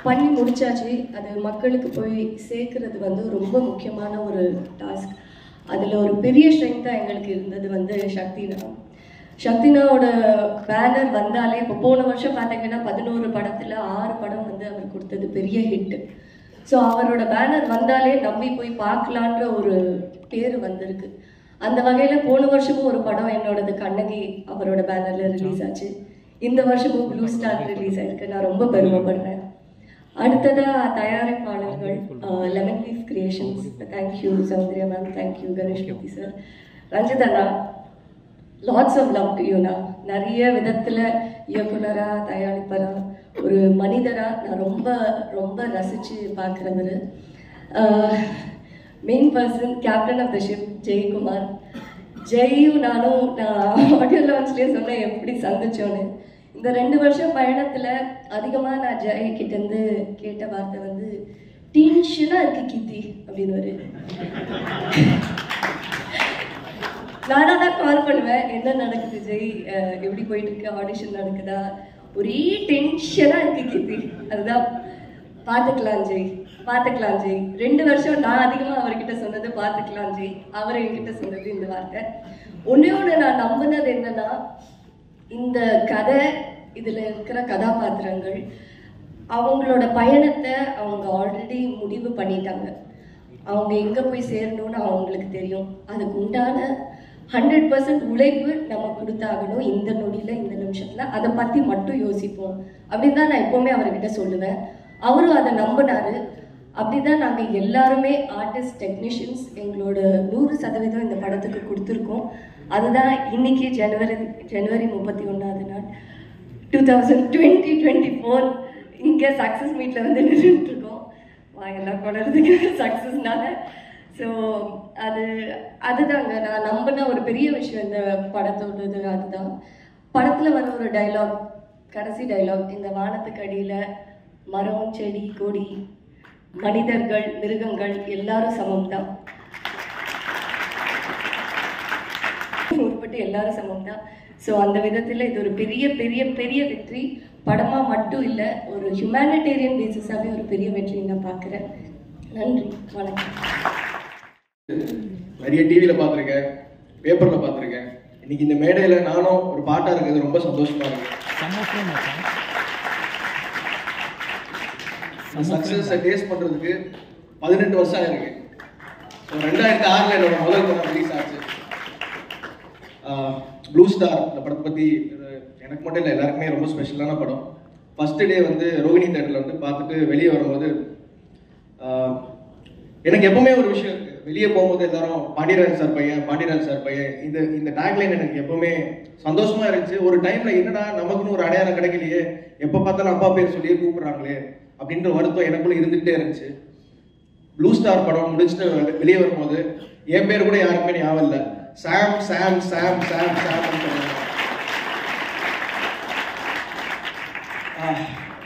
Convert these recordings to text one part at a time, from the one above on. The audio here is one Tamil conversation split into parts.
பண்ணி முடிச்சாச்சு. அது மக்களுக்கு போய் சேர்க்கறது வந்து ரொம்ப முக்கியமான ஒரு டாஸ்க். அதில் ஒரு பெரிய ஸ்ட்ரென்த்தாக எங்களுக்கு இருந்தது வந்து சக்தினாவோட பேனர் வந்தாலே இப்போ போன வருஷம் பார்த்தீங்கன்னா 11 படத்தில் 6 படம் வந்து அவர் கொடுத்தது பெரிய ஹிட்டு. ஸோ அவரோட பேனர் வந்தாலே நம்பி போய் பார்க்கலான்ற ஒரு பேர் வந்திருக்கு. அந்த வகையில் போன வருஷமும் ஒரு படம் என்னோடது கண்ணகி அவரோட பேனரில் ரிலீஸ் ஆச்சு. இந்த வருஷமும் ப்ளூ ஸ்டார் ரிலீஸ் ஆயிருக்கு. நான் ரொம்ப பெருமைப்படுறேன். அடுத்ததாக தயாரிப்பாளர்கள் lemon leaf creations, thank you Soundarya ma'am, thank you Ganesh Murthy sir, Ranjith அண்ணா, லாட்ஸ் ஆஃப் லவ் டு யூனா. நிறைய விதத்தில் இயக்குனராக தயாரிப்பராக ஒரு மனிதராக நான் ரொம்ப ரொம்ப ரசித்து பார்க்குறவர். Main person captain of the ship Jayakumar. ஜெயும் நானும் நான் ஆடியோ லான்ச்லேயே சொன்னேன் எப்படி சந்திச்சோன்னு. இந்த 2 வருஷம் பயணத்தில் அதிகமாக நான் ஜெய் கிட்டேருந்து கேட்ட வார்த்தை வந்து டென்ஷனாக இருக்கு கீர்த்தி அப்படின்னு ஒரு நானாக தான் கால் பண்ணுவேன், என்ன நடக்குது ஜெய், எப்படி போயிட்டு இருக்கு, ஆடிஷன் நடக்குதா, ஒரே டென்ஷனாக இருக்கு கீர்த்தி, அதுதான் பார்த்துக்கலாம் ஜெய், பார்த்துக்கலாம் ஜெய். 2 வருஷம் நான் அதிகமாக அவர்கிட்ட சொன்னது பார்த்துக்கலாம் ஜெய், அவர் என்கிட்ட சொன்னது இந்த வார்த்தை. ஒன்று நான் நம்பினது என்னன்னா, இந்த கதை இதில் இருக்கிற கதாபாத்திரங்கள் அவங்களோட பயணத்தை அவங்க ஆல்ரெடி முடிவு பண்ணிட்டாங்க. அவங்க எங்கே போய் சேரணும்னு அவங்களுக்கு தெரியும். அதுக்கு உண்டான 100% உழைப்பு நம்ம கொடுத்தாகணும் இந்த நொடியில், இந்த நிமிஷத்தில். அதை பற்றி மட்டும் யோசிப்போம் அப்படின்னு தான் நான் எப்போவுமே அவர்கிட்ட சொல்லுவேன். அவரும் அதை நம்பினார். அப்படி தான் நாங்கள் எல்லாருமே ஆர்டிஸ்ட், டெக்னீஷியன்ஸ் எங்களோட 100% இந்த படத்துக்கு கொடுத்துருக்கோம். அதுதான் இன்னைக்கு ஜனவரி 31ஆவது நாள் 2024 இங்கே சக்ஸஸ் மீட்டில் வந்து நின்றுட்டுருக்கோம். வாங்கெல்லாம் கொள்றதுக்கு சக்ஸஸ்னால. ஸோ அதுதாங்க நான் நம்பின ஒரு பெரிய விஷயம் இந்த படத்தோடது. அதுதான் படத்தில் வர ஒரு டைலாக், கடைசி டைலாக், இந்த வானத்துக்கு அடியில் மரம், செடி, கொடி, மனிதர்கள், மிருகங்கள் எல்லாரும் சமம் தான், உட்பட்டு எல்லாரும் சமம் தான். ஸோ அந்த விதத்தில் இது ஒரு பெரிய பெரிய பெரிய வெற்றி. படமாக மட்டும் இல்லை, ஒரு ஹியூமனிடேரியன் பேசிஸாகவே ஒரு பெரிய வெற்றி நான் பார்க்குறேன். நன்றி, வணக்கம். நிறைய டிவியில் பார்த்துருக்கேன், பேப்பரில் பார்த்துருக்கேன். இன்னைக்கு இந்த மேடையில் நானும் ஒரு பாட்டாக இருக்கிறது ரொம்ப சந்தோஷமாக இருக்கு. சக்ஸஸை டேஸ்ட் பண்ணுறதுக்கு 18 வருஷம் ஆயிருக்கு. ஸோ 2006 என்னோட முதல் படம் ரிலீஸ் ஆச்சு, ப்ளூ ஸ்டார். இந்த படத்தை பற்றி எனக்கு மட்டும் இல்லை, எல்லாருக்குமே ரொம்ப ஸ்பெஷலான படம். ஃபஸ்ட்டு டே வந்து ரோகிணி தேட்டரில் வந்து பார்த்துட்டு வெளியே வரும்போது எனக்கு எப்பவுமே ஒரு விஷயம் இருக்குது. வெளியே போகும்போது எல்லாரும் பாண்டியராஜன் சார் பையன், இந்த டேக்லைன் எனக்கு எப்பவுமே சந்தோஷமாக இருந்துச்சு. ஒரு டைமில் என்னடா நமக்குன்னு ஒரு அடையாளம் கிடைக்கலையே, எப்போ பார்த்தாலும் அப்பா பேர் சொல்லியே கூப்பிட்றாங்களே அப்படின்ற வருத்தம் எனக்குள்ளே இருந்துகிட்டே இருந்துச்சு. ப்ளூ ஸ்டார் படம் முடிச்சுட்டு வெளியே வரும்போது என் பேர் கூட யாருக்குமே ஞாபகம் இல்லை. சாம் சாம் சாம் சாம் சாம்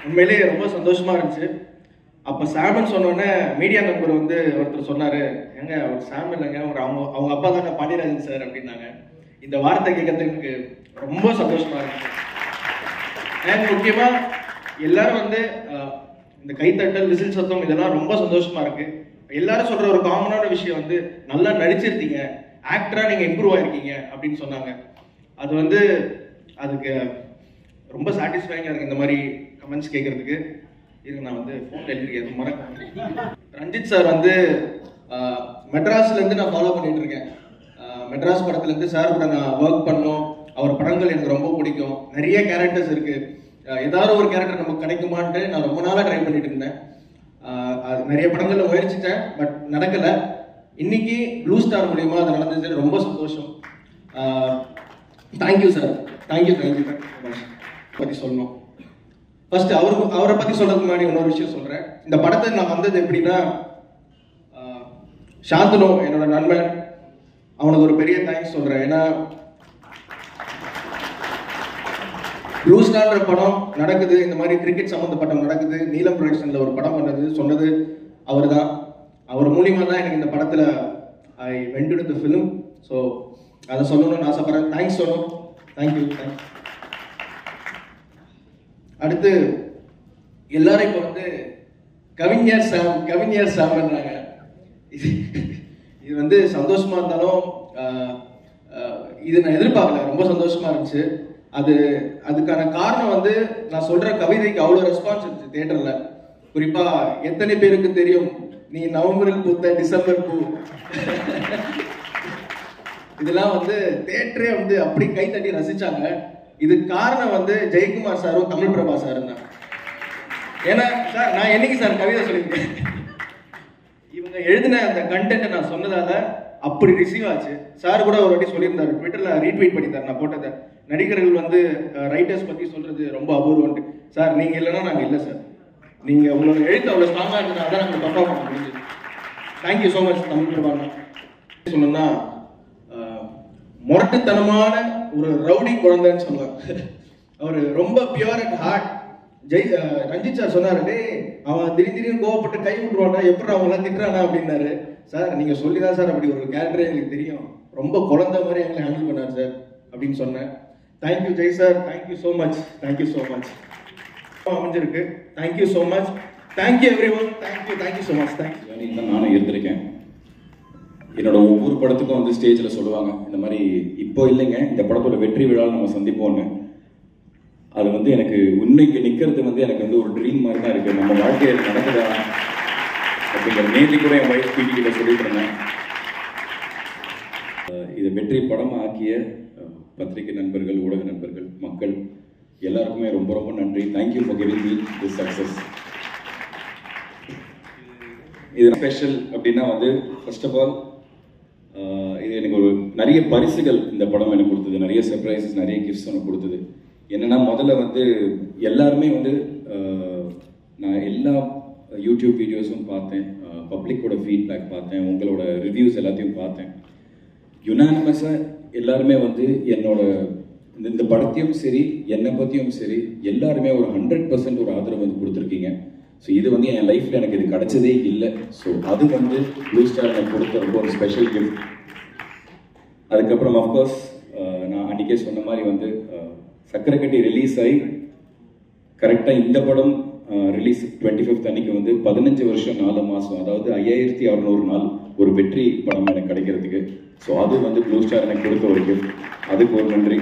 உண்மையிலேயே ரொம்ப சந்தோஷமா இருந்துச்சு. அப்போ சாம்னு சொன்னோடனே மீடியா நம்பர் வந்து ஒருத்தர் சொன்னார், ஏங்க அவர் சாம் இல்லைங்க, அவங்க அப்பா தாங்க பாண்டியராஜன் சார் அப்படின்னாங்க. இந்த வார்த்தை கேட்கறதுக்கு எனக்கு ரொம்ப சந்தோஷமா இருக்கு. அண்ட் முக்கியமாக எல்லாரும் வந்து இந்த கைத்தட்டல், விசில் சத்தம் இதெல்லாம் ரொம்ப சந்தோஷமா இருக்கு. எல்லாரும் சொல்ற ஒரு காமனான விஷயம் வந்து நல்லா நடிச்சிருக்கீங்க, ஆக்டரா நீங்க இம்ப்ரூவ் ஆயிருக்கீங்க அப்படின்னு சொன்னாங்க. அது வந்து அதுக்கு ரொம்ப சாட்டிஸ்ஃபைங்காக இருக்கு இந்த மாதிரி கமெண்ட்ஸ் கேட்கறதுக்கு. இருக்கு, நான் வந்து ஃபோன் எழுதிருக்கேன் மறக்க. ரஞ்சித் சார் வந்து மெட்ராஸ்லேருந்து நான் ஃபாலோ பண்ணிட்டு இருக்கேன். மெட்ராஸ் படத்துலேருந்து சார் கூட நான் ஒர்க் பண்ணோம். அவர் படங்கள் எனக்கு ரொம்ப பிடிக்கும். நிறைய கேரக்டர்ஸ் இருக்கு, ஏதாவது ஒரு கேரக்டர் நமக்கு கிடைக்குமான்ட்டு நான் ரொம்ப நாளாக ட்ரை பண்ணிட்டு இருந்தேன். நிறைய படங்களில் முயற்சித்தேன், பட் நடக்கலை. இன்னைக்கு ப்ளூ ஸ்டார் மூலியமா அது நடந்தது, ரொம்ப சந்தோஷம். தேங்க்யூ சார், தேங்க்யூ பற்றி சொல்லணும். ஃபர்ஸ்ட் அவரை பற்றி சொல்றதுக்கு முன்னாடி இன்னொரு விஷயம் சொல்றேன். இந்த படத்தை நான் வந்தது எப்படின்னா, சாந்தனு என்னோட நண்பன், அவனுக்கு ஒரு பெரிய தேங்க்ஸ் சொல்றேன். ஏன்னா ப்ளூ ஸ்டார்ன்ற படம் நடக்குது, இந்த மாதிரி கிரிக்கெட் சம்மந்தப்பட்ட நடக்குது, நீலம் ப்ரொடக்ஷன்ல ஒரு படம் சொன்னது அவர் தான். அவர் மூலியமா தான் எனக்கு இந்த படத்தில் I went to the film. So அதை சொல்லணும்னு ஆசைப்படுறேன். தேங்க்ஸ் சொல்லணும். தேங்க்யூ. அடுத்து எல்லாரும் இப்போ வந்து கவிஞர் சாம்ன்றாங்க. இது வந்து சந்தோஷமா இருந்தாலும் இது நான் எதிர்பார்க்கல, ரொம்ப சந்தோஷமா இருந்துச்சு. அதுக்கான காரணம் வந்து நான் சொல்ற கவிதைக்கு அவ்வளோ ரெஸ்பான்ஸ் இருந்துச்சு தியேட்டர்ல. குறிப்பா எத்தனை பேருக்கு தெரியும் நீ நவம்பரில் பூத்த டிசம்பர் பூ, இதெல்லாம் வந்து தியேட்டரே வந்து அப்படி கை தட்டி ரசிச்சாங்க. இதுக்கு காரணம் வந்து ஜெயக்குமார் சாரும் தமிழ் பிரபா சாரும் தான். ஏன்னா சார் நான் என்னைக்கு சார் கவிதை சொல்லியிருக்கேன், இவங்க எழுதின அந்த கண்டென்ட்டை நான் சொன்னதால அப்படி ரிசீவ் ஆச்சு. சார் கூட ஒரு வாட்டி சொல்லியிருந்தாரு, ட்விட்டர்ல ரீட்வீட் பண்ணியிருந்தாரு நான் போட்டதை. நடிகர்கள் வந்து ரைட்டர்ஸ் பத்தி சொல்றது ரொம்ப அபூர்வம். சார் நீங்க இல்லைன்னா நாங்க இல்லை சார். நீங்க உங்களோட எழுத்து அவ்வளவு ஸ்ட்ராங்கா இருந்ததுனால தான் நாங்கள் பர்ஃபார்ம் பண்ண முடியுது. Thank you so much Tamil Prabhakaran. சொல்லணும்னா முரட்டுத்தனமான ஒரு ரவுடி குழந்தைன்னு சொல்லலாம். அவர் ரொம்ப pure and heart. Ranjith sir சொன்னாரு, அவன் திடீர்னு கோவப்பட்டு கை விட்டுருவானா, எப்படி அவங்களாம் திட்டுறானா அப்படின்னாரு. சார் நீங்க சொல்லிதான் சார் அப்படி ஒரு கேரக்டரே எங்களுக்கு தெரியும், ரொம்ப குழந்தை மாதிரி எங்களை ஹேண்டில் பண்ணார் சார் அப்படின்னு சொன்னேன். Thank you Jai sir, thank you so much, thank you so much. அமைஞ்சிருக்கு. Thank you so much, thank you everyone, thank you so much. Thank you. நானும் இருந்திருக்கேன். என்னோட ஒவ்வொரு படத்துக்கும் வந்து ஸ்டேஜில் சொல்லுவாங்க, இந்த மாதிரி இப்போ இல்லைங்க இந்த படத்தோட வெற்றி விழாவில் நம்ம சந்திப்போம்னு. அது வந்து எனக்கு உண்மைக்கு நிற்கிறது வந்து எனக்கு வந்து ஒரு ட்ரீம் மாதிரி தான் இருக்குது. நம்ம வாழ்க்கையில் நடக்குதா அப்படிங்கிற நேர்த்தி கூட என் வயசு பீட்டிகிட்ட சொல்லிட்டு இருந்தேன். இதை வெற்றி படமாக ஆக்கிய பத்திரிகை நண்பர்கள், ஊடக நண்பர்கள், மக்கள் எல்லாருக்குமே ரொம்ப ரொம்ப நன்றி. Thank you for giving me this success. இது ஸ்பெஷல் அப்படின்னா வந்து ஃபர்ஸ்ட் ஆஃப் ஆல் இது எனக்கு ஒரு நிறைய பரிசுகள் இந்த படம் எனக்கு கொடுத்தது, நிறைய சர்ப்ரைசஸ், நிறைய கிஃப்ட்ஸ் எனக்கு கொடுத்தது. என்னன்னா முதல்ல வந்து எல்லாருமே வந்து நான் எல்லா யூடியூப் வீடியோஸும் பார்த்தேன், பப்ளிக்கோட ஃபீட்பேக் பார்த்தேன், உங்களோட ரிவ்யூஸ் எல்லாத்தையும் பார்த்தேன். யுனானிமஸாக எல்லாருமே வந்து என்னோட இந்த படத்தையும் சரி என்னை பற்றியும் சரி எல்லாருமே ஒரு 100% ஒரு ஆதரவு வந்து கொடுத்துருக்கீங்க. ஸோ இது வந்து என் லைஃப்பில் எனக்கு இது கிடைச்சதே இல்லை. ஸோ அது வந்து ப்ளூ ஸ்டார் எனக்கு கொடுத்த ரொம்ப ஒரு ஸ்பெஷல் கிஃப்ட். அதுக்கப்புறம் அஃப்கோர்ஸ் நான் அன்றைக்கே சொன்ன மாதிரி வந்து சக்கரை கட்டி ரிலீஸ் ஆகி கரெக்டாக இந்த படம் ரிலீஸ் 25th அன்னைக்கு வந்து 15 வருஷம் 4 மாதம், அதாவது 5600 நாள் ஒரு வெற்றி படம் எனக்கு கிடைக்கிறதுக்கு. ஸோ அது வந்து ப்ளூ ஸ்டார் எனக்கு கொடுத்த ஒரு கிஃப்ட். அதுக்கு ஒரு நன்றி.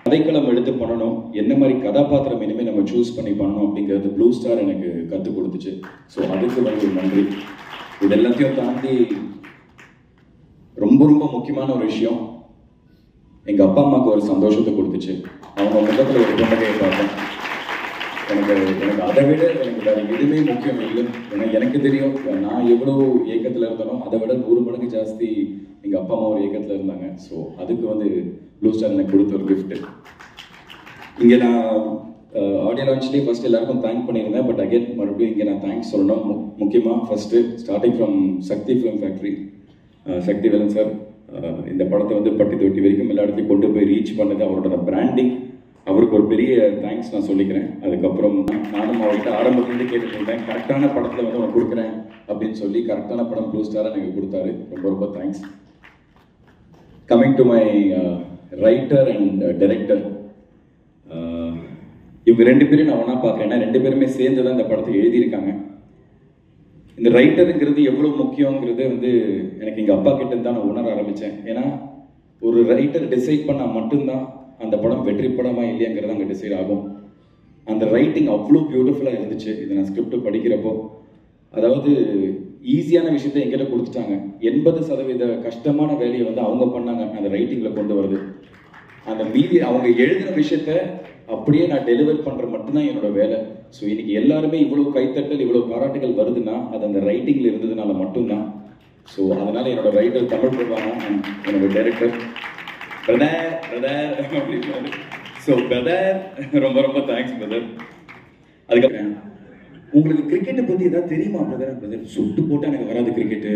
கதைக்களம் எடுத்து பண்ணணும், என்ன மாதிரி கதாபாத்திரம் இனிமேல் நம்ம சூஸ் பண்ணி பண்ணணும் அப்படிங்கிறது ப்ளூ ஸ்டார் எனக்கு கற்றுக் கொடுத்துச்சு. ஸோ அதுக்கு வந்து ஒரு நன்றி. இது எல்லாத்தையும் தாண்டி ரொம்ப ரொம்ப முக்கியமான ஒரு விஷயம், எங்கள் அப்பா அம்மாவுக்கு ஒரு சந்தோஷத்தை கொடுத்துச்சு. அவங்க முகத்தில் ஒரு புன்னகையை பார்த்தேன். எனக்கு அதை விட எனக்கு வேறு எதுவுமே முக்கியம் இல்லை. ஏன்னா எனக்கு தெரியும் நான் எவ்வளோ ஏக்கத்தில் இருந்தனோ அதை விட 100 மடங்கு ஜாஸ்தி எங்கள் அப்பா அம்மா ஒரு ஏக்கத்தில் இருந்தாங்க. ஸோ அதுக்கு வந்து ப்ளூ ஸ்டார் எனக்கு கொடுத்த ஒரு கிஃப்ட். இங்கே நான் ஆடியோ லான்ச்லேயே ஃபர்ஸ்ட் எல்லாருக்கும் தேங்க் பண்ணியிருந்தேன். பட் அகேன் மறுபடியும் இங்கே நான் தேங்க்ஸ் சொல்லணும். முக்கியமாக first starting from Sakthi film factory, Sakthi Velan sir இந்த படத்தை வந்து பட்டி தொட்டி வரைக்கும் எல்லா இடத்தையும் கொண்டு போய் ரீச் பண்ணது, அவரோட பிராண்டிங், அவருக்கு ஒரு பெரிய தேங்க்ஸ் நான் சொல்லிக்கிறேன். அதுக்கப்புறம் நானும் அவர்கிட்ட ஆரம்பத்துலேருந்து கேட்டுட்டு இருந்தேன், கரெக்டான படத்தில் வந்து உனக்கு கொடுக்குறேன் அப்படின்னு சொல்லி கரெக்டான படம் ப்ளூ ஸ்டாராக எனக்கு கொடுத்தாரு. ரொம்ப ரொம்ப thanks. Coming to my writer and director, இவங்க 2 பேரும் நான் ஒன்றா பார்க்குறேன். ஏன்னா 2 பேருமே சேர்ந்து தான் இந்த படத்தை எழுதியிருக்காங்க. இந்த ரைட்டருங்கிறது எவ்வளோ முக்கியங்கிறது வந்து எனக்கு எங்கள் அப்பா கிட்டேருந்து தான் நான் உணர ஆரம்பித்தேன். ஏன்னா ஒரு ரைட்டர் டிசைட் பண்ணால் மட்டும்தான் அந்த படம் வெற்றி படமா இல்லையாங்கிறது அங்கே டிசைட் ஆகும். அந்த ரைட்டிங் அவ்வளோ பியூட்டிஃபுல்லாக இருந்துச்சு. இதை நான் ஸ்கிரிப்ட் படிக்கிறப்போ, அதாவது ஈஸியான விஷயத்த எங்கிட்ட கொடுத்துட்டாங்க. 80% கஷ்டமான வேலையை வந்து அவங்க பண்ணாங்க அந்த ரைட்டிங்கில் கொண்டு வருது. அந்த மீதி அவங்க எழுதின விஷயத்த அப்படியே நான் டெலிவர் பண்ணுற மட்டும்தான் என்னோட வேலை. ஸோ இன்னைக்கு எல்லாருமே இவ்வளோ கைத்தட்டல், இவ்வளோ பாராட்டுகள் வருதுன்னா அது அந்த ரைட்டிங்கில் இருந்ததுனால மட்டும்தான். ஸோ அதனால என்னோட ரைட்டர் தமிழ் பிரபாகரன், என்னோட டைரக்டர் பிரதர் அப்படின்னு. ஸோ பிரதர் ரொம்ப ரொம்ப தேங்க்ஸ் பிரதர். அதுக்கப்புறம் உங்களுக்கு கிரிக்கெட்டை பற்றி ஏதாவது தெரியுமா பிரதர்? சுட்டு போட்டால் எனக்கு வராது கிரிக்கெட்டு,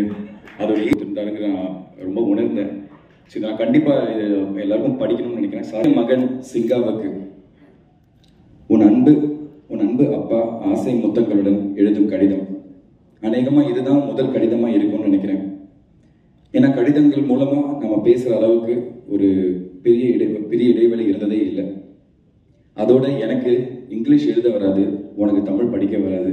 அதோட இருந்தாருங்க நான் ரொம்ப உணர்ந்தேன். சரி நான் கண்டிப்பாக எல்லாருக்கும் படிக்கணும்னு நினைக்கிறேன். சாரி மகன் சிங்காவுக்கு, உன் அன்பு அப்பா ஆசை முத்தங்களுடன் எழுதும் கடிதம். அநேகமாக இதுதான் முதல் கடிதமாக இருக்கும்னு நினைக்கிறேன். ஏன்னா கடிதங்கள் மூலமாக நம்ம பேசுகிற அளவுக்கு ஒரு பெரிய இடைவெளி இருந்ததே இல்லை. அதோட எனக்கு இங்கிலீஷ் எழுத வராது, உனக்கு தமிழ் படிக்க வராது.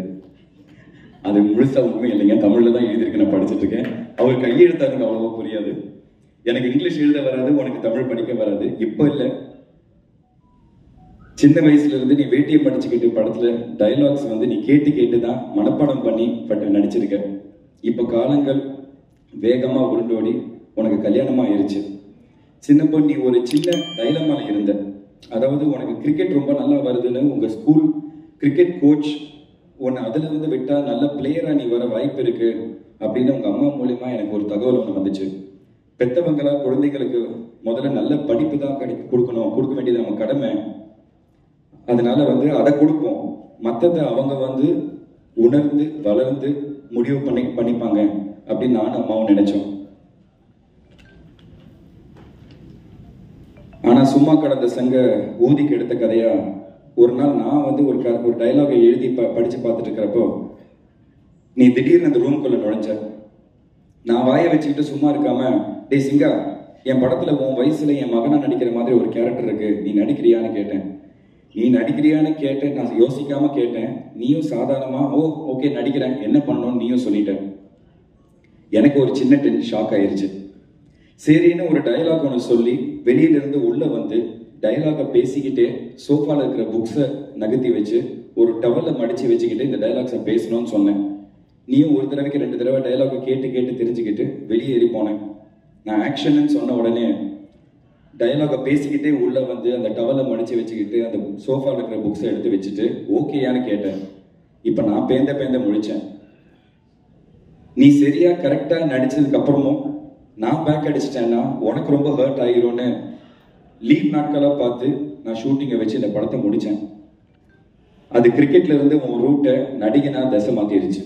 அது முழுசா உண்மை இல்லைங்க, தமிழ்ல தான் எழுதியிருக்கு, நான் படிச்சுட்டு இருக்கேன். அவர் கையெழுத்தாருங்க அவ்வளவா புரியாது. எனக்கு இங்கிலீஷ் எழுத வராது, உனக்கு தமிழ் படிக்க வராது. இப்போ இல்லை, சின்ன வயசுல இருந்து நீ வேட்டியை படிச்சுக்கிட்டு படத்துல டைலாக்ஸ் வந்து நீ கேட்டு கேட்டு தான் மனப்பாடம் பண்ணி நடிச்சிருக்க. இப்போ காலங்கள் வேகமா உருண்டோடி உனக்கு கல்யாணமா ஆயிருச்சு. சின்னப்போ நீ ஒரு சின்ன டைலமால இருந்த. அதாவது உனக்கு கிரிக்கெட் ரொம்ப நல்லா வருதுன்னு உங்க ஸ்கூல் கிரிக்கெட் கோச் உன்னை அதுல இருந்து விட்டா நல்ல பிளேயரா நீ வர வாய்ப்பு இருக்கு அப்படின்னு உங்க அம்மா மூலியமா எனக்கு ஒரு தகவல் ஒன்று வந்துச்சு. பெத்தவங்களா குழந்தைகளுக்கு முதல்ல நல்ல படிப்பு தான் கொடுக்கணும், கொடுக்க வேண்டியது நம்ம கடமை. அதனால வந்து அதை கொடுப்போம், மற்றதை அவங்க வந்து உணர்ந்து வளர்ந்து முடிவு பண்ணிப்பாங்க அப்படின்னு நானும் அம்மாவும் நினைச்சோம். ஆனா சும்மா கடந்த சங்க ஊதிக்கு எடுத்த கதையா ஒரு நாள் நான் வந்து ஒரு டைலாகை எழுதி படிச்சு பார்த்துட்டு இருக்கிறப்போ நீ திடீர்னு அந்த ரூம்குள்ள நுழைஞ்ச. நான் வாயை வச்சுக்கிட்டு சும்மா இருக்காம, டே சிங்கா, என் படத்துல உன் வயசுல என் மகனா நடிக்கிற மாதிரி ஒரு கேரக்டர் இருக்கு, நீ நடிக்கிறியான்னு கேட்டேன். நீ நடிக்கிறியான்னு கேட்டேன், நான் யோசிக்காம கேட்டேன். நீயும் சாதாரணமா ஓகே நடிக்கிறேன், என்ன பண்ணணும்னு நீயும் சொல்லிட்ட. எனக்கு ஒரு சின்ன ஷாக் ஆயிருச்சு. சரின்னு ஒரு டைலாக் ஒன்று சொல்லி வெளியில இருந்து உள்ள வந்து டைலாக பேசிக்கிட்டே சோஃபால இருக்கிற புக்ஸை நகர்த்தி வச்சு ஒரு டவலை மடிச்சு வச்சுக்கிட்டு இந்த டைலாக்ஸை பேசணும்னு சொன்னேன். நீயும் ஒரு தடவைக்கு 2 தடவை டைலாக கேட்டு கேட்டு தெரிஞ்சுக்கிட்டு வெளியேறி போனேன். நான் ஆக்ஷன்னு சொன்ன உடனே டைலாக பேசிக்கிட்டே உள்ள வந்து அந்த டவலை மடிச்சு வச்சுக்கிட்டு அந்த சோஃபால இருக்கிற புக்ஸை எடுத்து வச்சுட்டு ஓகேயான்னு கேட்டேன். இப்ப நான் பேந்த முழிச்சேன். நீ சரியா கரெக்டா நடிச்சதுக்கு அப்புறமும் நான் பேக் அடிச்சிட்டேன்னா உனக்கு ரொம்ப ஹர்ட் ஆகிரும்னு லீவ் நாட்களா பார்த்து நான் ஷூட்டிங்கை வச்சு இந்த படத்தை முடிச்சேன். அது கிரிக்கெட்ல இருந்து உன் ரூட்டை நடிகனா தசை மாத்திருச்சு.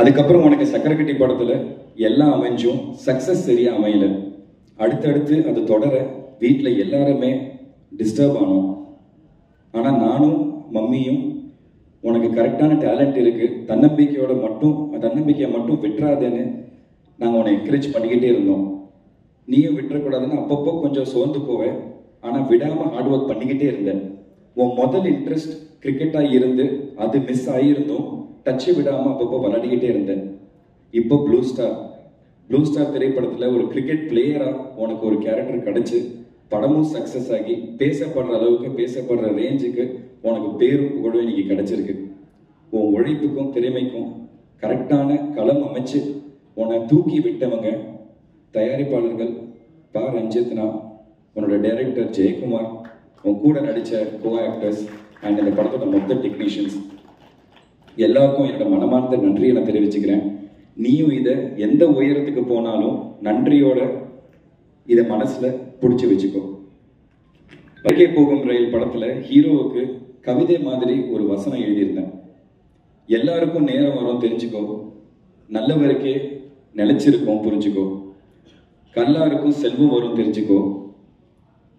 அதுக்கப்புறம் உனக்கு சக்கரக்கட்டி படத்துல எல்லாம் அமைஞ்சும் சக்சஸ் சரியா அமையல. அடுத்தடுத்து அது தொடர வீட்டுல எல்லாருமே டிஸ்டர்ப் ஆனோம். ஆனா நானும் மம்மியும் உனக்கு கரெக்டான டேலண்ட் இருக்கு, தன்னம்பிக்கையை மட்டும் விட்டுறாதேன்னு நாங்கள் உன்னை என்கரேஜ் பண்ணிக்கிட்டே இருந்தோம். நீயும் விட்டுறக்கூடாதுன்னு அப்பப்போ கொஞ்சம் சோர்ந்து போவேன், ஆனால் விடாமல் ஹார்ட் ஒர்க் பண்ணிக்கிட்டே இருந்தேன். உன் முதல் இன்ட்ரெஸ்ட் கிரிக்கெட்டாக இருந்து அது மிஸ் ஆகியிருந்தும் டச்சு விடாமல் அப்பப்போ விளையாடிக்கிட்டே இருந்தேன். இப்போ ப்ளூ ஸ்டார் திரைப்படத்தில் ஒரு கிரிக்கெட் பிளேயராக உனக்கு ஒரு கேரக்டர் கிடைச்சி படமும் சக்ஸஸ் ஆகி பேசப்படுற அளவுக்கு பேசப்படுற ரேஞ்சுக்கு உனக்கு பேரும் புகழும் இன்னைக்கு கிடைச்சிருக்கு. உன் உழைப்புக்கும் திறமைக்கும் கரெக்டான களம் அமைச்சு உன்னை தூக்கி விட்டவங்க தயாரிப்பாளர்கள் பா ரஞ்சித்னா, உன்னோட டைரக்டர் ஜெயக்குமார், உன் கூட நடித்த கோ ஆக்டர்ஸ் அண்ட் இந்த படத்தோட மொத்த டெக்னீஷியன்ஸ் எல்லாருக்கும் என்னோட மனமார்ந்த நன்றியை நான் தெரிவிச்சுக்கிறேன். நீயும் இதை எந்த உயரத்துக்கு போனாலும் நன்றியோட இதை மனசுல பிடிச்சி வச்சுக்கோ. வருகை போகும் ரயில் படத்துல ஹீரோவுக்கு கவிதை மாதிரி ஒரு வசனம் எழுதியிருந்தேன். எல்லாருக்கும் நேரம் வரும் தெரிஞ்சுக்கோ, நல்லவருக்கே நிலைச்சிருக்கோம் புரிஞ்சுக்கோ, கல்லாருக்கும் செல்வம் வரும் தெரிஞ்சுக்கோ,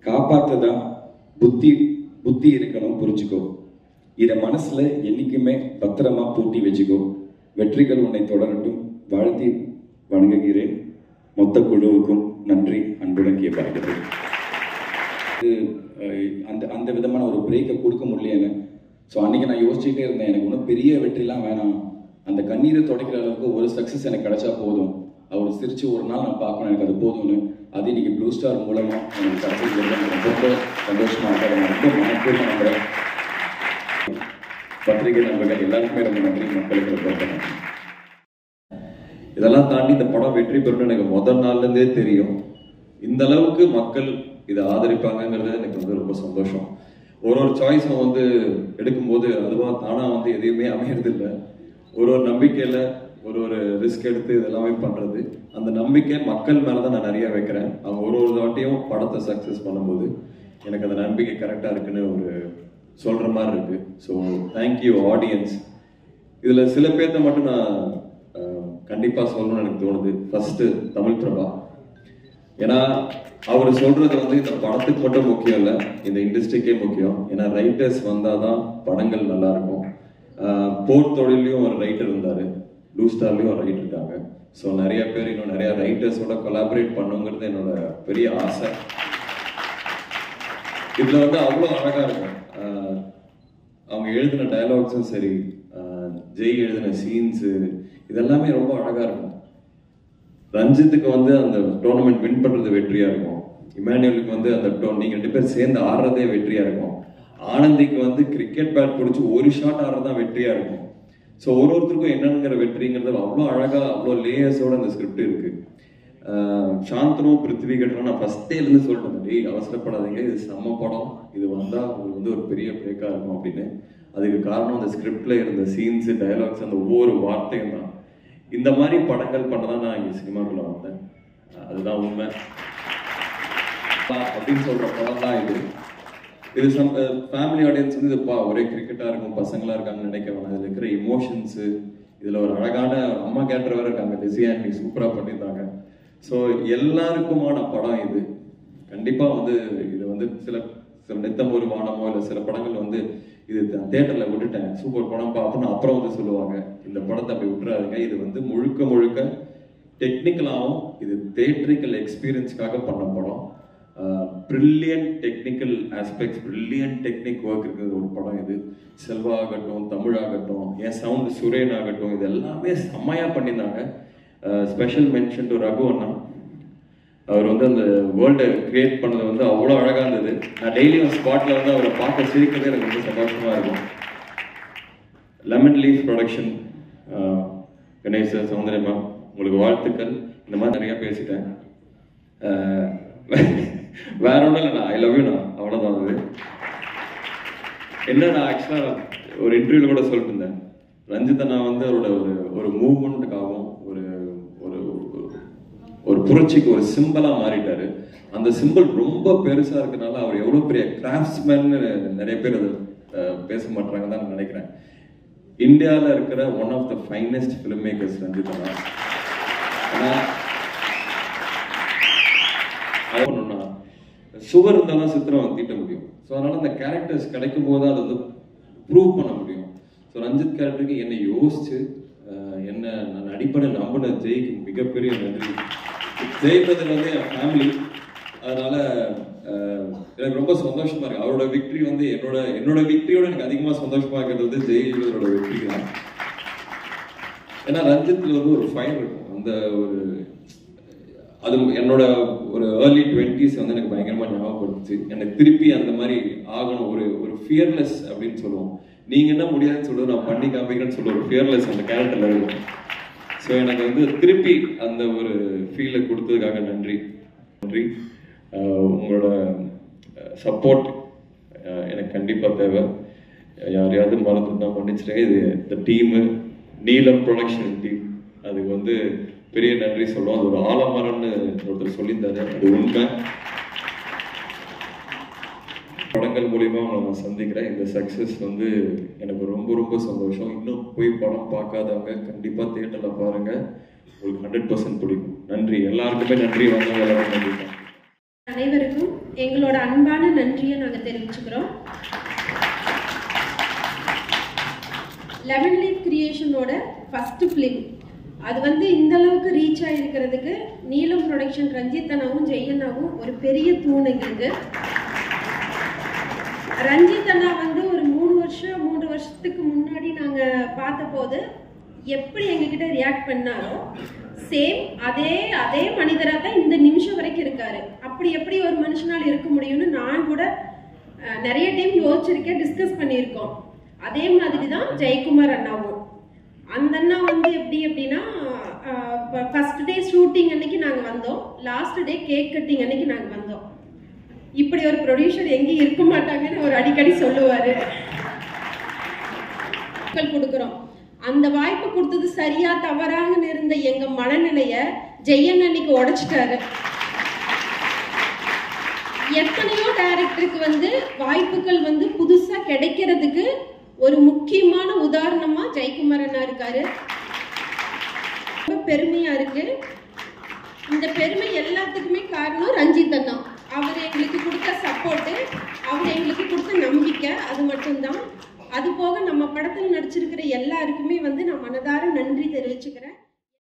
காப்பாத்ததான் புத்தி இருக்கணும் புரிஞ்சுக்கோ, இத மனசுல என்னைக்குமே பத்திரமா பூட்டி வச்சுக்கோ, வெற்றிகள் உன்னை தொடரட்டும், வாழ்த்தி வணங்குகிறேன். மொத்த குழுவுக்கும் நன்றி, அன்புடன் கேட்பார்கள். அந்த விதமான ஒரு பிரேக்கை கொடுக்க முடியல. ஸோ அன்னைக்கு நான் யோசிச்சுட்டே இருந்தேன், எனக்கு ஒன்றும் பெரிய வெற்றிலாம் வேணாம், அந்த கண்ணீரை துடைக்கிற அளவுக்கு ஒரு சக்ஸஸ் எனக்கு கிடைச்சா போதும், அவர் சிரிச்சு ஒரு நாள் நான் பார்க்கணும், எனக்கு அது போதும்னு. அது இன்னைக்கு ப்ளூ ஸ்டார் மூலமா எனக்கு கிடைச்சது ரொம்ப சந்தோஷமா இருக்காது. நான் ரொம்ப மனப்பூர்வமாக நம்புறேன். பத்திரிகை நண்பர்கள் எல்லாருக்குமே ரொம்ப நன்றி, மக்களுக்கு ரொம்ப நன்றி. இதெல்லாம் தாண்டி இந்த படம் வெற்றி பெறணும்னு எனக்கு முதல் நாள்லேருந்தே தெரியும். இந்த அளவுக்கு மக்கள் இதை ஆதரிப்பாங்கங்கிறது எனக்கு வந்து ரொம்ப சந்தோஷம். ஒரு சாய்ஸும் வந்து எடுக்கும்போது அதுவாக தானாக வந்து எதையுமே அமையறதில்லை. ஒரு நம்பிக்கையில் ஒரு ரிஸ்க் எடுத்து இதெல்லாமே பண்ணுறது, அந்த நம்பிக்கை மக்கள் மேலே தான் நான் நிறைய வைக்கிறேன். அவங்க ஒரு வாட்டியும் படத்தை சக்ஸஸ் பண்ணும்போது எனக்கு அந்த நம்பிக்கை கரெக்டாக இருக்குன்னு சொல்கிற மாதிரி இருக்குது. So thank you audience. இதில் சில பேர்த்த மட்டும் நான் கண்டிப்பாக சொல்லணும்னு எனக்கு தோணுது. ஃபஸ்ட்டு தமிழ் பிரபா. ஏன்னா அவர் சொல்றது வந்து இந்த படத்துக்கு மட்டும் முக்கியம் இல்லை, இந்த இண்டஸ்ட்ரிக்கே முக்கியம். ஏன்னா ரைட்டர்ஸ் வந்தால் தான் படங்கள் நல்லா இருக்கும். போர் தொழிலையும் ஒரு ரைட்டர் இருந்தார், ப்ளூ ஸ்டார்லையும் ஒரு ரைட்டர் இருக்காங்க. ஸோ நிறைய பேர் இன்னும் நிறைய ரைட்டர்ஸோட கொலாபரேட் பண்ணுங்கிறது என்னோட பெரிய ஆசை. இதில் வந்து அவ்வளோ அழகாக இருக்கும். அவங்க எழுதின டயலாக்ஸும் சரி, ஜெய் எழுதின சீன்ஸு இதெல்லாமே ரொம்ப அழகாக இருக்கும். ரஞ்சித்துக்கு வந்து அந்த டோர்னமெண்ட் வின் பண்ணுறது வெற்றியாக இருக்கும். இமானுவேலுக்கு வந்து அந்த நீங்கள் 2 பேர் சேர்ந்து ஆடுறதே வெற்றியாக இருக்கும். ஆனந்திக்கு வந்து கிரிக்கெட் பேட் பிடிச்சி ஒரு ஷாட் ஆடுறது தான் வெற்றியாக இருக்கும். ஸோ ஒருத்தருக்கும் என்னங்கிற வெற்றிங்கிறது அவ்வளோ அழகாக அவ்வளோ லேயர்ஸோட அந்த ஸ்கிரிப்ட் இருக்குது. சாந்தனு பிருத்திவி கட்டணும் நான் ஃபஸ்ட்டே இருந்து சொல்லிட்டேன், அவசரப்படாதீங்க, இது செம்ம படம், இது வந்தால் உங்களுக்கு வந்து ஒரு பெரிய பிரேக்காக இருக்கும் அப்படின்னு. அதுக்கு காரணம் அந்த ஸ்கிரிப்டில் இருந்த சீன்ஸு, டயலாக்ஸ், அந்த ஒவ்வொரு வார்த்தையும் தான். இந்த மாதிரி படங்கள் பண்ண தான் நான் இங்கே சினிமாக்குள்ளே வந்தேன். அதுதான் உண்மை அப்படின்னு சொல்கிற படம் தான் இது. இது ஃபேமிலி ஆடியன்ஸ் வந்து இதுப்பா ஒரே கிரிக்கெட்டாக இருக்கும், பசங்களாக இருக்காங்கன்னு நினைக்க வேணாம். இதில் இருக்கிற இமோஷன்ஸு, இதில் ஒரு அழகான அம்மா கேரக்டர் வேறு இருக்காங்க, டிசி ஆண்டி சூப்பராக பண்ணியிருந்தாங்க. ஸோ எல்லாருக்குமான படம் இது. கண்டிப்பாக வந்து இது வந்து சில நித்தம் ஒரு வானமோ இல்லை சில படங்கள் வந்து இது தியேட்டரில் விட்டுட்டேன் சூப்பர் படம் பார்ப்போன்னு அப்புறம் வந்து சொல்லுவாங்க. இந்த படத்தை அப்படி விட்டுறாதுங்க. இது வந்து முழுக்க முழுக்க டெக்னிக்கலாகவும் இது தியேட்ரிக்கல் எக்ஸ்பீரியன்ஸ்க்காக பண்ண படம். Brilliant technical aspects, brilliant technique work இருக்கிறது ஒரு படம் இது. செல்வா ஆகட்டும், தமிழ் ஆகட்டும், என் சவுண்டு சுரேன் ஆகட்டும், இது எல்லாமே செம்மையாக பண்ணியிருந்தாங்க. ஸ்பெஷல் மென்ஷன் டு ரகு அண்ணா. அவர் வந்து அந்த வேர்ல்டை கிரியேட் பண்ணது வந்து அவ்வளோ அழகாக இருந்தது. நான் டெய்லியும் ஸ்பாட்டில் வந்து அவரை பார்க்க சிரிக்கிறதே எனக்கு ரொம்ப சந்தோஷமாக இருக்கும். Lemon leaf production, Ganesh sir, Soundarya ma'am, உங்களுக்கு வாழ்த்துக்கள். இந்த மாதிரி நிறையா பேசிட்டேன். வேற ஒன்றும் இல்லைண்ணா, ஐ லவ் யூண்ணா, அவ்வளோதான். அது என்னண்ணா, ஆக்சுவலாக ஒரு இன்டர்வியூவில் கூட சொல்லிட்டு இருந்தேன், ரஞ்சித் அண்ணா வந்து அவரோட ஒரு மூவ்மெண்ட்டுக்காகவும் ஒரு புரட்சிக்கு ஒரு சிம்பிளாக மாறிட்டாரு. அந்த சிம்பிள் ரொம்ப பெருசாக இருக்கனால அவர் எவ்வளோ பெரிய கிராஃப்ட்ஸ்மேன் நிறைய பேர் அதை பேச மாட்டாங்க தான் நினைக்கிறேன். இந்தியாவில் இருக்கிற one of the finest film makers Ranjith அண்ணா. ஒன்றுன்னா சுவர் இருந்தால் தான் சித்திரம் தீட்ட முடியும். ஸோ அதனால் அந்த கேரக்டர்ஸ் கிடைக்கும் போது அதை வந்து ப்ரூவ் பண்ண முடியும். ஸோ ரஞ்சித் கேரக்டருக்கு என்னை யோசிச்சு என்ன நான் அடிப்படை நம்பின ஜெய்க்கு மிகப்பெரிய நன்றி. ஜெயிப்பதில் வந்து என் ஃபேமிலி, அதனால எனக்கு ரொம்ப சந்தோஷமா இருக்கு. அவரோட விக்டரி வந்து என்னோட விக்டரியோட எனக்கு அதிகமாக சந்தோஷமா இருக்கிறது வந்து ஜெயிலோட வெற்றி தான். ஏன்னா ரஞ்சித்தில் வந்து ஒரு ஃபயர் இருக்கும். அந்த ஒரு அது என்னோட ஒரு ஏர்லி 20s வந்து எனக்கு பயங்கரமாக ஞாபகப்படுத்துச்சு. எனக்கு திருப்பி அந்த மாதிரி ஆகணும், ஒரு ஃபியர்லெஸ் அப்படின்னு சொல்லுவோம். நீங்கள் என்ன முடியாதுன்னு சொல்லுவோம், நான் பண்ணி காமிக்கிறேன்னு சொல்லுவோம். ஒரு ஃபியர்லெஸ் அந்த கேரக்டரில் இருக்கும். ஸோ எனக்கு வந்து திருப்பி அந்த ஒரு ஃபீலை கொடுத்ததுக்காக நன்றி. உங்களோட சப்போர்ட் எனக்கு கண்டிப்பாக தேவை. யாரையாவது மறந்துட்டு மன்னிச்சிட்டேன். இது இந்த டீமு, நீலம் ப்ரொடக்ஷன் டீம், அதுக்கு வந்து பெரிய நன்றி சொல்லுவோம். அது ஒரு ஆலமரம்னு ஒருத்தர் சொல்லியிருந்தாரு, அது உண்மை. படங்கள் மூலியமா நான் சந்திக்கிறேன். இந்த சக்ஸஸ் வந்து எனக்கு ரொம்ப ரொம்ப சந்தோஷம். இன்னும் போய் படம் பார்க்காதவங்க கண்டிப்பா தியேட்டர்ல பாருங்க, உங்களுக்கு 100% பிடிக்கும். நன்றி, எல்லாருக்குமே நன்றி. வந்தவங்க எல்லாரும் நன்றி. அனைவருக்கும் எங்களோட அன்பான நன்றியை நாங்கள் தெரிவிச்சுக்கிறோம். லெமன் லீஃப் கிரியேஷனோட ஃபர்ஸ்ட் ஃபிலிம் அது வந்து இந்த அளவுக்கு ரீச் ஆகிருக்கிறதுக்கு நீலம் ப்ரொடக்ஷன் ரஞ்சித் அண்ணாவும் ஜெயண்ணாவும் ஒரு பெரிய தூண் எங்களுக்கு. ரஞ்சித் அண்ணா வந்து ஒரு 3 வருஷத்துக்கு முன்னாடி நாங்கள் பார்த்தபோது எப்படி எங்ககிட்ட ரியாக்ட் பண்ணாரோ சேம் அதே மனிதராக தான் இந்த நிமிஷம் வரைக்கும் இருக்காரு. அப்படி எப்படி ஒரு மனுஷனால் இருக்க முடியும்னு நான் கூட நிறைய டைம் யோசிச்சிருக்கேன், டிஸ்கஸ் பண்ணியிருக்கோம். அதே மாதிரி தான் ஜெயக்குமார் அண்ணாவும். அந்த அண்ணா வந்து எப்படி அப்படின்னா ஃபர்ஸ்ட் டே ஷூட்டிங் அன்னைக்கு நாங்கள் வந்தோம், லாஸ்ட் டே கேக் கட்டிங் அன்னைக்கு நாங்கள் வந்தோம். இப்படி ஒரு ப்ரொடியூசர் எங்கேயும் இருக்க மாட்டாங்கன்னு ஒரு அடிக்கடி சொல்லுவாரு. கொடுக்குறோம், அந்த வாய்ப்பு கொடுத்தது சரியா தவறாங்கன்னு இருந்த எங்க மனநிலைய ஜெயன் அன்னைக்கு உடைச்சிட்டாரு. எத்தனையோ டைரக்டருக்கு வந்து வாய்ப்புகள் வந்து புதுசா கிடைக்கிறதுக்கு ஒரு முக்கியமான உதாரணமா ஜெயக்குமார் அண்ணா இருக்காரு. ரொம்ப பெருமையா இருக்கு. இந்த பெருமை எல்லாத்துக்குமே காரணம் ரஞ்சித் அண்ணா. அவர் எங்களுக்கு கொடுத்த சப்போர்ட்டு, அவர் எங்களுக்கு கொடுத்த நம்பிக்கை, அது மட்டும்தான். அது போக நம்ம படத்தில் நடிச்சிருக்கிற எல்லாருக்குமே வந்து நான் மனதார நன்றி தெரிவிச்சுக்கிறேன்.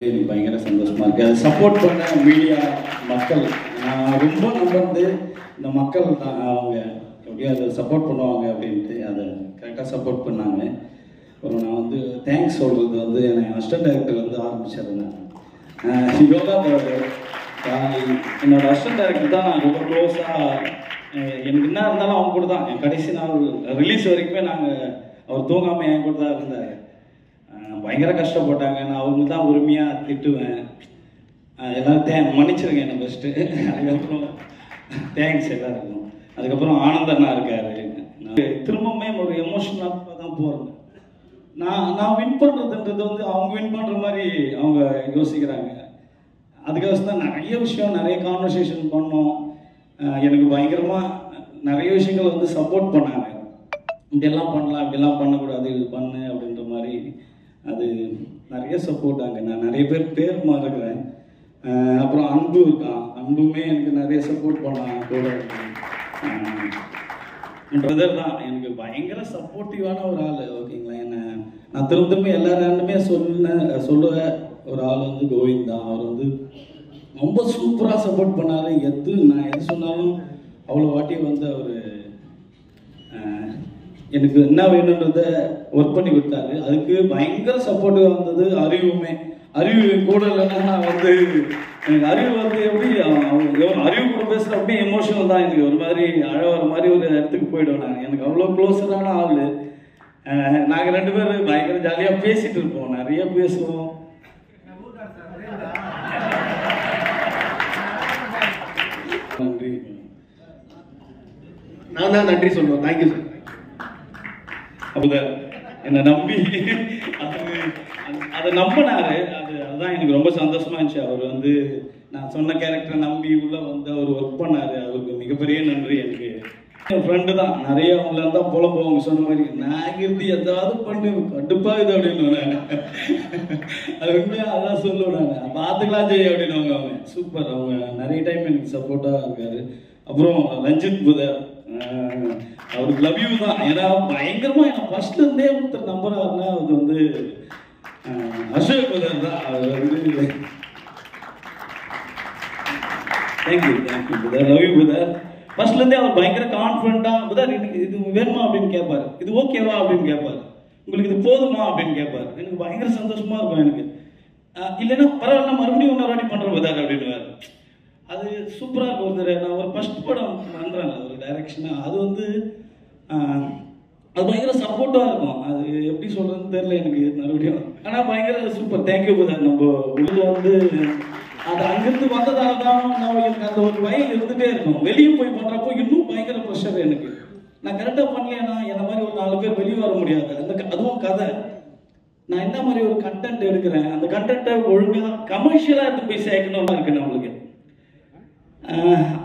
எனக்கு பயங்கர சந்தோஷமா இருக்கு. அதை சப்போர்ட் பண்ண மீடியா மக்கள், நான் ரொம்ப நம்புறது இந்த மக்கள் தான். அவங்க எப்படியும் அதை சப்போர்ட் பண்ணுவாங்க அப்படின்ட்டு அதை கரெக்டாக சப்போர்ட் பண்ணாங்க. அப்புறம் நான் வந்து தேங்க்ஸ் சொல்கிறது வந்து என் அசிஸ்டன்ட் டைரக்டர்லேருந்து ஆரம்பிச்சிருந்தேன். யோகா என்னோடய அசிஸ்டன்ட் டைரக்டர் தான் நான் ரொம்ப க்ளோஸாக, எனக்கு என்ன இருந்தாலும் அவங்க கூட தான். என் கடைசி நாள் ரிலீஸ் வரைக்குமே அவர் தூங்காமல் என் கூட தான் இருந்தார். பயங்கர கஷ்டப்பட்டாங்க. நான் அவங்க தான் உரிமையாக திட்டுவேன். எல்லாரும் மன்னிச்சிருங்க என்னை ஃபஸ்ட்டு. அதுக்கப்புறம் தேங்க்ஸ் எல்லாருக்கும். அதுக்கப்புறம் ஆனந்தண்ணா இருக்கார். திரும்பவுமே ஒரு எமோஷனலாக தான் போகிறேன். நான் வின் பண்ணுறதுன்றது வந்து அவங்க வின் பண்ணுற மாதிரி அவங்க யோசிக்கிறாங்க. அதுக்காக தான் நிறைய விஷயம், நிறைய கான்வர்சேஷன் பண்ணோம். எனக்கு பயங்கரமாக நிறைய விஷயங்கள் வந்து சப்போர்ட் பண்ணாங்க. இப்படியெல்லாம் பண்ணலாம், இப்படியெல்லாம் பண்ணக்கூடாது, இது பண்ணு அப்படின்ற மாதிரி. அது நிறைய சப்போர்ட் அங்கே. நான் நிறைய பேர் மாறுக்கிறேன். அப்புறம் அன்பு இருக்கான். அன்புமே எனக்கு நிறைய சப்போர்ட் பண்ணான் கூட. பிரதர் தான் எனக்கு பயங்கர சப்போர்ட்டிவான ஒரு ஆள். ஓகேங்களா, நான் திரும்ப எல்லாருமே சொல்லுவ ஒரு ஆள் வந்து கோவிந்த் தான். அவர் வந்து ரொம்ப சூப்பராக சப்போர்ட் பண்ணார். நான் எது சொன்னாலும் அவ்வளோ வாட்டி வந்து அவர் எனக்கு என்ன வேணுன்றத ஒர்க் பண்ணி கொடுத்தாரு. அதுக்கு பயங்கர சப்போர்ட்டிவாக இருந்தது அறிவுமே. அறிவு கூட இல்லைன்னா நான் வந்து எனக்கு அறிவு வந்து எப்படி அறிவு கூட பேசுகிற அப்படியே எமோஷனல் தான். எனக்கு ஒரு மாதிரி அழகிற மாதிரி ஒரு இடத்துக்கு போயிடுவேன் நான். எனக்கு அவ்வளோ க்ளோஸரான ஆள். நாங்கள் 2 பேரும் பயங்கர ஜாலியாக பேசிகிட்டு இருப்போம், நிறைய பேசுவோம். நன்றி. நான் தான் நன்றி சொல்லுவேன். Thank you sir. அப்படிதான் என்னை நம்பி அதை நம்பினாரு. அதுதான் எனக்கு ரொம்ப சந்தோஷமா இருந்துச்சு. அவர் வந்து நான் சொன்ன கேரக்டரை நம்பி உள்ள வந்து அவர் ஒர்க் பண்ணாரு. அவருக்கு மிகப்பெரிய நன்றி. எனக்கு என் ஃப்ரெண்டு தான் நிறைய அவங்கள தான் புலம்பு. அவங்க சொன்ன மாதிரி நான் இருந்து எதாவது பண்ணு கடுப்பா இது அப்படின்னு அது உண்மையாக அதான் சொல்லுவேன். நான் பார்த்துக்கலாம் ஜெய் அப்படின்னு அவங்க சூப்பர். அவங்க நிறைய டைம் எனக்கு சப்போர்ட்டாக இருக்காரு. அப்புறம் ரஞ்சித் புதர், அவருக்கு லவ் யூ தான். ஏன்னா பயங்கரமா என்ன ஃபர்ஸ்ட்ல இருந்தே ஒருத்தர் நம்புறாருன்னா அது வந்து அசோக் புதர் தான். அவர் வந்து தேங்க்யூ புதர், லவ் யூ புதர். ஃபர்ஸ்ட்ல இருந்தே அவர் பயங்கர கான்ஃபிடண்டா புதர் எனக்கு இது வேணுமா அப்படின்னு கேட்பாரு, இது ஓகேவா அப்படின்னு கேட்பாரு, உங்களுக்கு இது போதுமா அப்படின்னு கேட்பாரு. எனக்கு பயங்கர சந்தோஷமா இருக்கும். எனக்கு இல்லைன்னா பரவாயில்ல மறுபடியும் இன்னொரு வாட்டி பண்றேன் புதர் அப்படின்னு. அது சூப்பராக இருக்கும். ஒருத்தர் நான் ஒரு ஃபர்ஸ்ட் படம் பண்ணுறேன் ஒரு டைரக்ஷனாக. அது வந்து அது பயங்கர சப்போர்ட்டாக இருக்கும். அது எப்படி சொல்கிறதுன்னு தெரியல எனக்கு மறுபடியும். ஆனால் பயங்கர சூப்பர். தேங்க்யூ புதர். நம்ம உள்ள வந்து அது அங்கிருந்து வந்ததால தான் எனக்கு அந்த ஒரு பயம் இருந்துகிட்டே இருக்கும். வெளியே போய் பண்ணுறப்போ இன்னும் பயங்கர ப்ரெஷர் எனக்கு. நான் கரெக்டாக பண்ணலைன்னா என்ன மாதிரி ஒரு 4 பேர் வெளியே வர முடியாது. அதுவும் கதை நான் என்ன மாதிரி ஒரு கண்டென்ட் எடுக்கிறேன், அந்த கண்டென்ட்டை ஒழுங்காக கமர்ஷியலாக எடுத்து போய் சேர்க்கணும்னா இருக்கு நம்மளுக்கு.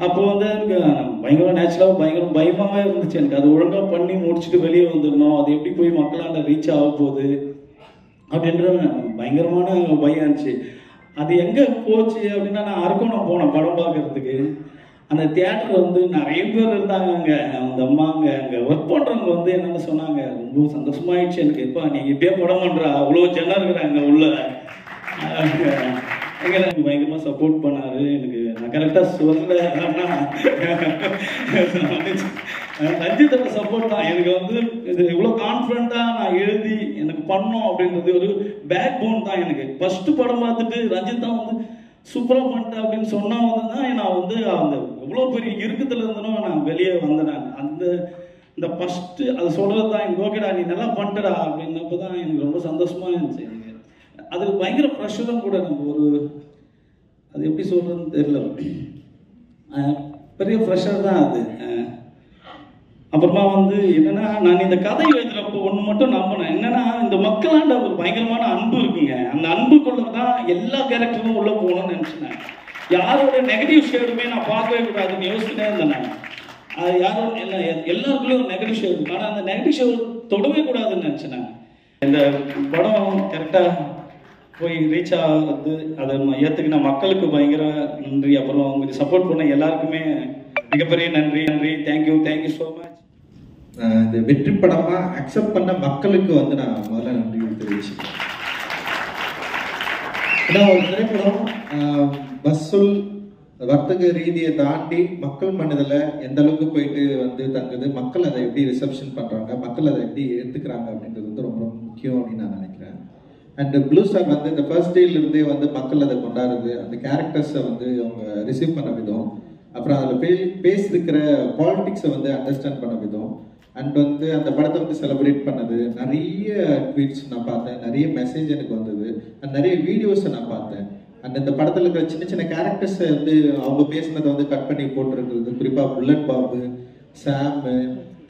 அப்போ வந்து எனக்கு பயங்கர நேச்சுரலாக பயங்கர பயமாகவே இருந்துச்சு. எனக்கு அது ஒழுங்காக பண்ணி முடிச்சுட்டு வெளியே வந்துடணும், அது எப்படி போய் மக்களால் ரீச் ஆக போகுது அப்படின்ற பயங்கரமான பயம் இருந்துச்சு. அது எங்கே போச்சு அப்படின்னா, நான் அரக்கோணம் போனேன் படம் பார்க்கறதுக்கு. அந்த தியேட்டர் வந்து நிறைய பேர் இருந்தாங்க. அங்கே அந்த அம்மாங்க அங்கே ஒர்க் பண்ணுறவங்க வந்து என்னென்ன சொன்னாங்க, ரொம்ப சந்தோஷமாயிடுச்சு எனக்கு. எப்போ நீ இப்படியே படம் பண்ணுறா, அவ்வளோ ஜனம் இருக்கிறாங்க உள்ள. எனக்கு பயங்கரமாக சப்போர்ட் பண்ணாரு. எனக்கு நான் கரெக்டாக சொல்லலை, ரஞ்சித்தோட சப்போர்ட் தான் எனக்கு வந்து இது இவ்வளோ கான்ஃபிடண்ட்டாக நான் எழுதி எனக்கு பண்ணோம் அப்படின்றது ஒரு பேக் போன் தான் எனக்கு. ஃபர்ஸ்ட் படம் பார்த்துட்டு ரஞ்சித் தான் வந்து சூப்பராக பண்ணிட்டேன் அப்படின்னு சொன்னவங்க தான் நான் வந்து அந்த எவ்வளோ பெரிய இறுக்கத்தில் இருந்தனோ நான் வெளியே வந்தேன். இந்த ஃபஸ்ட்டு அது சொல்கிறது தான் எனக்கு ஓகேடா நீ நல்லா பண்ணிட்டடா அப்படின்னப்போ தான் எனக்கு ரொம்ப சந்தோஷமாக இருந்துச்சு. எனக்கு அது பயங்கர ப்ரெஷரும் கூட. நம்ம ஒரு அது எப்படி சொல்கிறதுன்னு தெரியல, பெரிய ப்ரெஷர் தான் அது. அப்புறமா வந்து என்னன்னா, நான் இந்த கதை எழுதுறப்போ ஒன்று மட்டும் நம்பினேன். என்னன்னா, இந்த மக்களாண்ட ஒரு பயங்கரமான அன்பு இருக்குங்க. அந்த அன்புக்குள்ள தான் எல்லா கேரக்டரும் உள்ள போகணும்னு நினச்சினேன். யாரோட நெகட்டிவ் ஷேடுமே நான் பார்க்கவே கூடாதுன்னு யோசிச்சுட்டே இருந்தேன் நான். அது யாரும் எல்லாருக்குள்ளேயும் ஒரு நெகட்டிவ் ஷேடு இருக்கும். ஆனால் அந்த நெகட்டிவ் ஷேடு தொடவே கூடாதுன்னு நினச்சினேன். இந்த படம் கரெக்டாக போய் ரீச் ஆகுது, அதை ஏற்றுக்கின மக்களுக்கு பயங்கர நன்றி. அப்புறம் உங்களுக்கு சப்போர்ட் பண்ண எல்லாருக்குமே மிகப்பெரிய நன்றி. Thank you so much. இந்த வெற்றி படமா அக்செப்ட் பண்ண மக்களுக்கு வந்து நான் முதல்ல நன்றி தெரிவிச்சுக்கிறேன். ஏன்னா ஒரு திரைப்படம் வசூல் வர்த்தக ரீதியை தாண்டி மக்கள் மனதில் எந்த அளவுக்கு போயிட்டு வந்து தங்குது, மக்கள் அதை எப்படி ரிசப்ஷன் பண்ணுறாங்க, மக்கள் அதை எப்படி ஏற்றுக்கிறாங்க அப்படின்றது வந்து ரொம்ப ரொம்ப முக்கியம் அப்படின்னு நான் நினைக்கிறேன். அண்ட் ப்ளூ ஸ்டார் வந்து இந்த ஃபர்ஸ்ட் டேலேருந்தே வந்து மக்கள் அதை கொண்டாடுறது, அந்த கேரக்டர்ஸை வந்து அவங்க ரிசீவ் பண்ண விதம், அப்புறம் அதில் பேசியிருக்கிற பாலிடிக்ஸை வந்து அண்டர்ஸ்டாண்ட் பண்ண விதம், அண்ட் வந்து அந்த படத்தை வந்து செலிப்ரேட் பண்ணது, நிறைய ட்வீட்ஸ் நான் பார்த்தேன், நிறைய மெசேஜ் எனக்கு வந்தது, அண்ட் நிறைய வீடியோஸை நான் பார்த்தேன். அண்ட் இந்த படத்தில் இருக்கிற சின்ன சின்ன கேரக்டர்ஸை வந்து அவங்க பேசினதை வந்து கட் பண்ணி போட்டிருக்கிறது, குறிப்பாக புல்லட் பாபு, சாமு,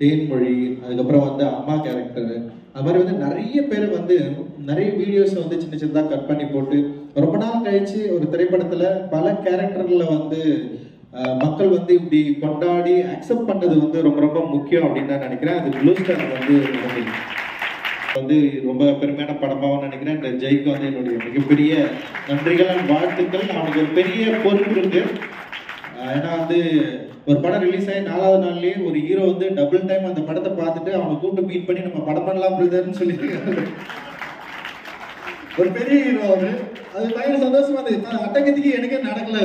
தேன்மொழி, அதுக்கப்புறம் வந்து அம்மா கேரக்டரு, அது மாதிரி வந்து நிறைய பேர் வந்து நிறைய வீடியோஸை வந்து சின்ன சின்னதாக கட் பண்ணி போட்டு ரொம்ப நாள் கழிச்சு ஒரு திரைப்படத்தில் பல கேரக்டர்களை வந்து மக்கள் வந்து இப்படி கொண்டாடி அக்செப்ட் பண்ணது வந்து ரொம்ப ரொம்ப முக்கியம் அப்படின்னு நான் நினைக்கிறேன். அது ப்ளூ ஸ்டார் வந்து ரொம்ப பெருமையான படமாகவும் நினைக்கிறேன். இந்த ஜெய்க்கு வந்து என்னுடைய மிகப்பெரிய நன்றிகள் அண்ட் வாழ்த்துக்கள். அவனுக்கு ஒரு பெரிய பொறுப்பு இருக்கு. ஏன்னா வந்து ஒரு படம் ரிலீஸ் ஆகி 4வது நாள்லயே ஒரு ஹீரோ வந்து டபுள் டைம் அந்த படத்தை பார்த்துட்டு அவனை கூப்பிட்டு மீட் பண்ணி நம்ம படம் பண்ணலாம் பிரதர்ன்னு சொல்லியிருக்காரு. ஒரு பெரிய ஹீரோ அவரு. அது பயங்கர சந்தோஷமா இருந்தது. அட்டகத்திக்கு எனக்கே நடக்கல.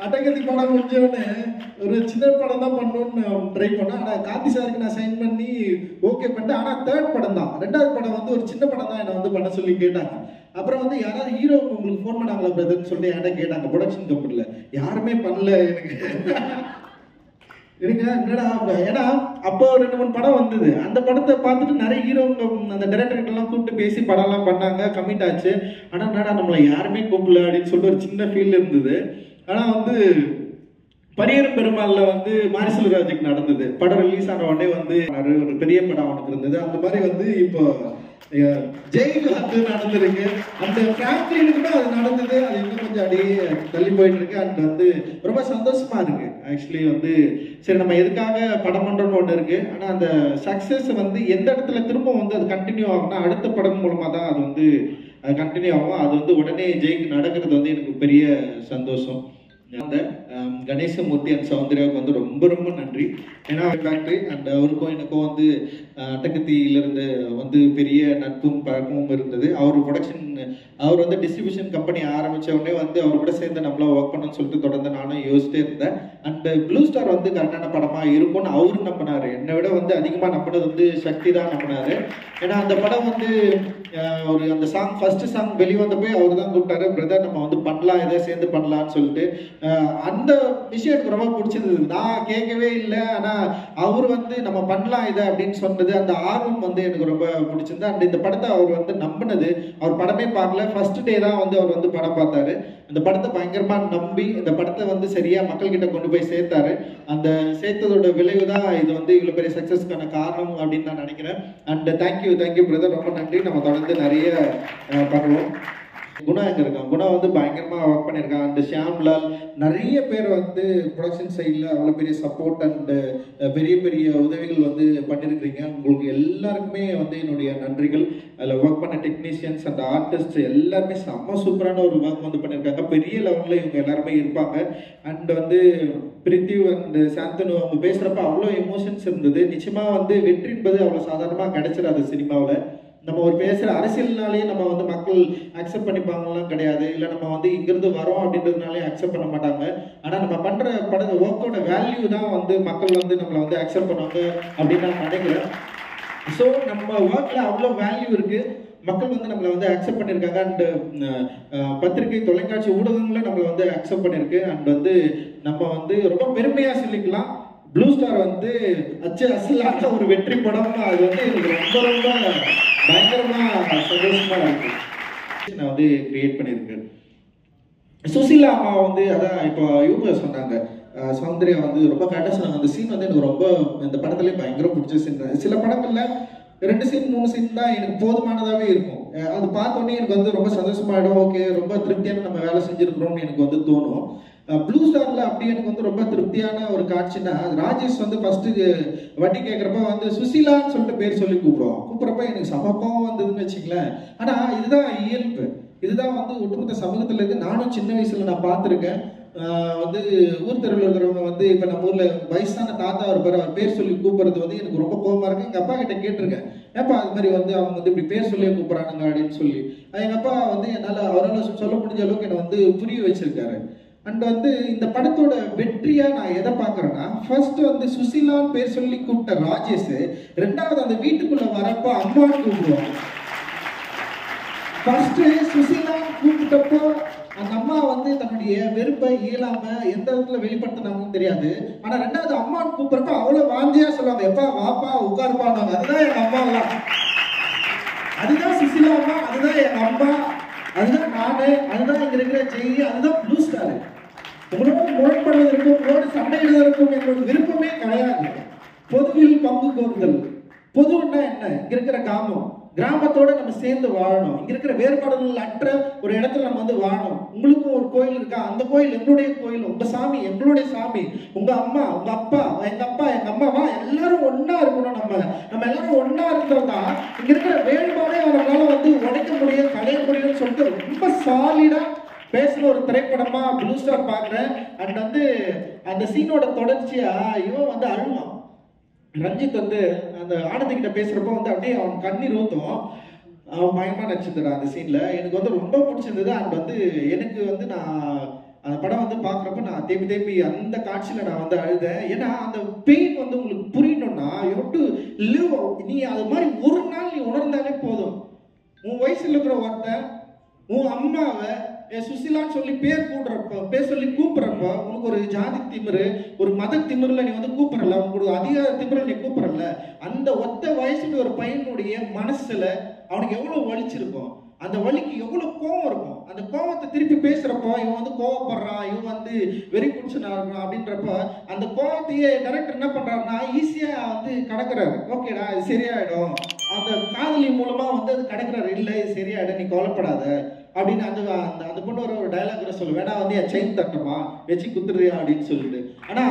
அட்டகத்தி படம் முடிஞ்சோடனே ஒரு சின்ன படம் தான் பண்ணணும்னு ட்ரை பண்ணேன். ஆனால் கார்த்தி சாருக்கு நான் சைன் பண்ணி ஓகே பண்ணிட்டேன். ஆனால் 3rd படம் தான், 2வது படம் வந்து ஒரு சின்ன படம் தான் என்னை வந்து பண்ண சொல்லி கேட்டாங்க. அப்புறம் வந்து யாராவது ஹீரோ உங்களுக்கு ஃபோன் பண்ணாங்களா பிரதர்ன்னு சொல்லிட்டு என்கிட்ட கேட்டாங்க. ப்ரொடக்ஷன் கம்பெனியில் யாருமே பண்ணல எனக்கு என்னடா. ஏன்னா அப்போ 2-3 படம் வந்தது. அந்த படத்தை பார்த்துட்டு நிறைய ஹீரோங்க அந்த டைரக்டர்கிட்டலாம் கூப்பிட்டு பேசி படம்லாம் பண்ணாங்க, கமிட் ஆச்சு. ஆனால் என்னடா நம்மளை யாருமே கூப்பிடல அப்படின்னு சொல்லிட்டு ஒரு சின்ன ஃபீல் இருந்தது. ஆனால் வந்து பரியரும் பெருமாள்ல வந்து மாரி செல்வராஜுக்கு நடந்தது. படம் ரிலீஸ் ஆன உடனே வந்து ஒரு பெரிய படம் அவனுக்கு இருந்தது. அந்த மாதிரி வந்து இப்போ ஜெயிக்கு வந்து நடந்திருக்கு. அந்த ஃபேக்டரியிலுக்கு தான் அது நடந்தது. அது இன்னும் கொஞ்சம் அப்படியே தள்ளி போயிட்டு இருக்கு. அண்ட் வந்து ரொம்ப சந்தோஷமா இருக்கு. ஆக்சுவலி வந்து சரி நம்ம எதுக்காக படம் பண்றோம்னு ஒன்று இருக்கு. ஆனால் அந்த சக்சஸ் வந்து எந்த இடத்துல திரும்ப வந்து அது கண்டினியூ ஆகும்னா அடுத்த படம் மூலமா தான் அது வந்து கண்டினியூ ஆகும். அது வந்து உடனே ஜெயிக்கு நடக்கிறது வந்து எனக்கு பெரிய சந்தோஷம். அந்த கணேசமூர்த்தி அண்ட் சௌந்தர்யாவுக்கு வந்து ரொம்ப ரொம்ப நன்றி. ஏன்னா ஃபேக்ட்ரி அண்ட் அவருக்கும் எனக்கும் வந்து அட்டகத்தியிலிருந்து வந்து பெரிய நட்பும் பழக்கமும் இருந்தது. அவர் ப்ரொடக்ஷன் அவர் வந்து டிஸ்ட்ரிபியூஷன் கம்பெனி ஆரம்பித்த உடனே வந்து அவர் கூட சேர்ந்து நம்மளாம் ஒர்க் பண்ணணும்னு சொல்லிட்டு தொடர்ந்து நானும் யோசிச்சிட்டே இருந்தேன். அண்ட் ப்ளூ ஸ்டார் வந்து கரெக்டான படமாக இருக்கும்னு அவரு நம்பினார். என்னை விட வந்து அதிகமாக நம்பினது வந்து சக்தி தான் நம்பினார். ஏன்னா அந்த படம் வந்து ஒரு அந்த சாங் ஃபர்ஸ்ட் சாங் வெளிவந்தப்போ அவர் தான் கூப்பிட்டாரு, பிரதர் நம்ம வந்து பண்ணலாம், எதை சேர்ந்து பண்ணலான்னு சொல்லிட்டு. அந்த விஷயம் எனக்கு ரொம்ப பிடிச்சிருந்தது. நான் கேட்கவே இல்லை, ஆனால் அவர் வந்து நம்ம பண்ணலாம் இதை அப்படின்னு சொன்னது, அந்த ஆர்வம் வந்து எனக்கு ரொம்ப பிடிச்சிருந்தது. அண்ட் இந்த படத்தை அவர் வந்து நம்பினது, அவர் படமே பார்க்கல, ஃபர்ஸ்ட் டே தான் வந்து அவர் வந்து படம் பார்த்தாரு. அந்த படத்தை பயங்கரமாக நம்பி இந்த படத்தை வந்து சரியாக மக்கள்கிட்ட கொண்டு போய் சேர்த்தாரு. அந்த சேர்த்ததோட விளைவு தான் இது வந்து இவ்வளோ பெரிய சக்ஸஸ்க்கான காரணம் அப்படின்னு நான் நினைக்கிறேன். அண்ட் தேங்க்யூ பிரதர், ரொம்ப நன்றி. நம்ம தொடர்ந்து நிறைய பண்ணுவோம். குணா எங்க இருக்கான், குணா வந்து பயங்கரமாக ஒர்க் பண்ணியிருக்கான். அண்ட் ஷியாம்லால் நிறைய பேர் வந்து ப்ரொடக்ஷன் சைடில் அவ்வளோ பெரிய சப்போர்ட் அண்ட் பெரிய பெரிய உதவிகள் வந்து பண்ணியிருக்கிறீங்க. உங்களுக்கு எல்லாருக்குமே வந்து என்னுடைய நன்றிகள். அதில் ஒர்க் பண்ண டெக்னீஷியன்ஸ் அண்ட் ஆர்டிஸ்ட் எல்லாருமே செம்ம சூப்பரான ஒரு ஒர்க் வந்து பண்ணியிருக்காங்க. பெரிய லெவலில் இவங்க எல்லாருமே இருப்பாங்க. அண்ட் வந்து பிரித்திவ் அண்ட் சாந்தனு அவங்க பேசுகிறப்ப அவ்வளோ எமோஷன்ஸ் இருந்தது. நிச்சயமாக வந்து வெற்றி என்பது அவ்வளோ சாதாரணமாக கிடைச்சிடாது சினிமாவில். நம்ம ஒரு பேசுகிற அரசியல்னாலே நம்ம வந்து மக்கள் அக்செப்ட் பண்ணிப்பாங்கலாம் கிடையாது. இல்லை நம்ம வந்து இங்கிருந்து வரோம் அப்படின்றதுனாலே அக்செப்ட் பண்ண மாட்டாங்க. ஆனால் நம்ம பண்ணுற ஒர்க்கோட வேல்யூ தான் வந்து மக்கள் வந்து நம்மளை வந்து அக்செப்ட் பண்ணுவாங்க அப்படின்னு நான் நினைக்கிறேன். ஸோ நம்ம ஒர்க்கில் அவ்வளோ வேல்யூ இருக்குது. மக்கள் வந்து நம்மளை வந்து அக்செப்ட் பண்ணியிருக்காங்க. அண்ட் பத்திரிகை தொலைக்காட்சி ஊடகங்களும் நம்மளை வந்து அக்செப்ட் பண்ணியிருக்கு. அண்ட் வந்து நம்ம வந்து ரொம்ப பெருமையாக சொல்லிக்கலாம், ப்ளூ ஸ்டார் வந்து அசலான ஒரு வெற்றி படம். அது வந்து எனக்கு ரொம்ப ரொம்ப பயங்கரமா சந்தோஷமா இருக்கு. நான் வந்து கிரியேட் பண்ணியிருக்கேன். சுசீலா அம்மா வந்து அதான் இப்போ இவங்க சொன்னாங்க, சௌந்தர்யா வந்து ரொம்ப கரெக்டாக சொன்னாங்க. அந்த சீன் வந்து எனக்கு ரொம்ப இந்த படத்துலேயே பயங்கர பிடிச்ச சீன். சில படங்கள்ல 2 சீன் 3 சீன் தான் எனக்கு போதுமானதாகவே இருக்கும். அது பார்த்தோன்னே எனக்கு வந்து ரொம்ப சந்தோஷமாயிடும். ஓகே, ரொம்ப திருப்தியான நம்ம வேலை செஞ்சுருக்கிறோம்னு எனக்கு வந்து தோணும். ப்ளூ ஸ்டார்ல அப்படி எனக்கு வந்து ரொம்ப திருப்தியான ஒரு காட்சின்னா, ராஜேஷ் வந்து ஃபர்ஸ்ட் வட்டி கேட்குறப்ப வந்து சுசீலான்னு சொல்லிட்டு பேர் சொல்லி கூப்பிட்றப்ப எனக்கு சமக்கம் வந்ததுன்னு வச்சுங்களேன். ஆனால் இதுதான் இயல்பு, இதுதான் வந்து ஒட்டுமொத்த சமூகத்தில் இருக்கு. நானும் சின்ன வயசுல நான் பார்த்துருக்கேன். வந்து ஊர் தெருவில் இருக்கிறவங்க வந்து இப்போ நம்ம ஊரில் வயசான தாத்தா அவர் பேர் சொல்லி கூப்பிட்றது வந்து எனக்கு ரொம்ப கோபமாக இருக்கு. எங்கள் அப்பா கிட்ட கேட்டிருக்கேன், ஏப்பா அது மாதிரி வந்து அவங்க வந்து இப்படி பேர் சொல்லி கூப்பிட்றானுங்க அப்படின்னு சொல்லி. எங்கள் அப்பா வந்து அவரால் சொல்ல முடிஞ்ச அளவுக்கு என்னை வந்து புரிய வச்சிருக்காரு. அண்ட் வந்து இந்த படத்தோட வெற்றியா நான் எதை பார்க்குறேன்னா, ஃபர்ஸ்ட் வந்து சுசிலான்னு பேர் சொல்லி கூப்பிட்ட ராஜேஷ், ரெண்டாவது அந்த வீட்டுக்குள்ள வரப்போ அம்மான்னு கூப்பிடுவாங்க. ஃபர்ஸ்ட் சுசிலான்னு கூப்பிட்டப்போ அந்த அம்மா வந்து தன்னுடைய வெறுப்பை இயலாம எந்த இடத்துல வெளிப்படுத்தினாங்கன்னு தெரியாது. ஆனா ரெண்டாவது அம்மான்னு கூப்பிடுறப்ப அவ்வளவு வாஞ்சியா சொல்லுவாங்க, எப்பா வாப்பா உட்காருப்பாங்க. அதுதான் எங்க அம்மா எல்லாம், அதுதான் சுசிலா அம்மா, அதுதான் எங்க அம்மா, அதுதான் நானு, அதுதான் இங்க இருக்கிற ஜெய், அதுதான் ப்ளூ ஸ்டார். உங்களோட முரண்படுவதற்கும் உங்களோட சண்டையிடுவதற்கும் எங்களோட விருப்பமே கிடையாது. பொதுவில் பங்கு கோருதல். பொதுன்னா என்ன? இங்க இருக்கிற கிராமத்தோட நம்ம சேர்ந்து வாழணும். இங்க இருக்கிற வேறுபாடுகள் அற்ற ஒரு இடத்துல நம்ம வந்து வாழணும். உங்களுக்கும் ஒரு கோயில் இருக்கா, அந்த கோயில் எங்களுடைய கோயில், உங்க சாமி எங்களுடைய சாமி, உங்க அம்மா உங்க அப்பா எங்க அம்மாவா, எல்லாரும் ஒன்னா இருக்கணும். நம்ம எல்லாரும் ஒன்னா இருந்தோம்னா இங்க இருக்கிற வேறுபாடே அவங்களால வந்து உடைக்க முடியும், கலைய முடியும்னு சொல்லிட்டு ரொம்ப சாலிடா பேசுற ஒரு திரைப்படமா ப்ளூ ஸ்டார் பாக்குறேன். அண்ட் வந்து அந்த சீனோட தொடர்ச்சியா இவன் வந்து அழுவான். ரஞ்சித் வந்து அந்த ஆனந்திகிட்ட பேசுறப்போ வந்து அப்படியே அவன் கண்ணீர் ஊத்தும். அவன் பயமா நடிச்சிருந்தா அந்த சீன்ல. எனக்கு வந்து ரொம்ப பிடிச்சிருந்தது. அண்ட் வந்து எனக்கு வந்து நான் அந்த படம் வந்து பாக்குறப்ப நான் தேப்பி அந்த காட்சியில நான் வந்து அழுதேன். ஏன்னா அந்த பெயின் வந்து உங்களுக்கு புரியணும்னா யூ ஹேவ் டு லிவ். நீ அது மாதிரி ஒரு நாள் நீ உணர்ந்தாலே போதும். உன் வயசுல இருக்கிற ஒருத்தன் உன் அம்மாவை சுசிலான்னு சொல்லி பேர் சொல்லி கூப்பிடுறப்ப உனக்கு ஒரு ஜாதி திமிரு, ஒரு மத திமிருல நீ வந்து கூப்பிடல, உனக்கு அதிகார திமிருல நீ கூப்பிடல. அந்த ஒத்த வயசுல ஒரு பையனுடைய மனசுல அவனுக்கு எவ்வளவு வலிச்சிருக்கும், அந்த வலிக்கு எவ்வளவு கோவம் இருக்கும். அந்த கோவத்தை திருப்பி பேசுறப்போ இவன் வந்து கோவப்படுறான், இவன் வந்து வெறி பிடிச்சுனா இருக்கான் அப்படின்றப்ப அந்த கோவத்தையே டைரக்டர் என்ன பண்றாருன்னா ஈஸியா வந்து கடக்குறாரு. ஓகேடா இது சரியாயிடும், அந்த காதலி மூலமா வந்து அது கடக்குறாரு. இல்லை இது சரியாயிடும், நீ கவலைப்படாத அப்படின்னு அந்த அந்த பொண்ணு ஒரு டயலாக் கூட சொல்ல வேணா வந்து என் செயின் தட்டமா வச்சு குத்துறியா அப்படின்னு சொல்லிட்டு. ஆனா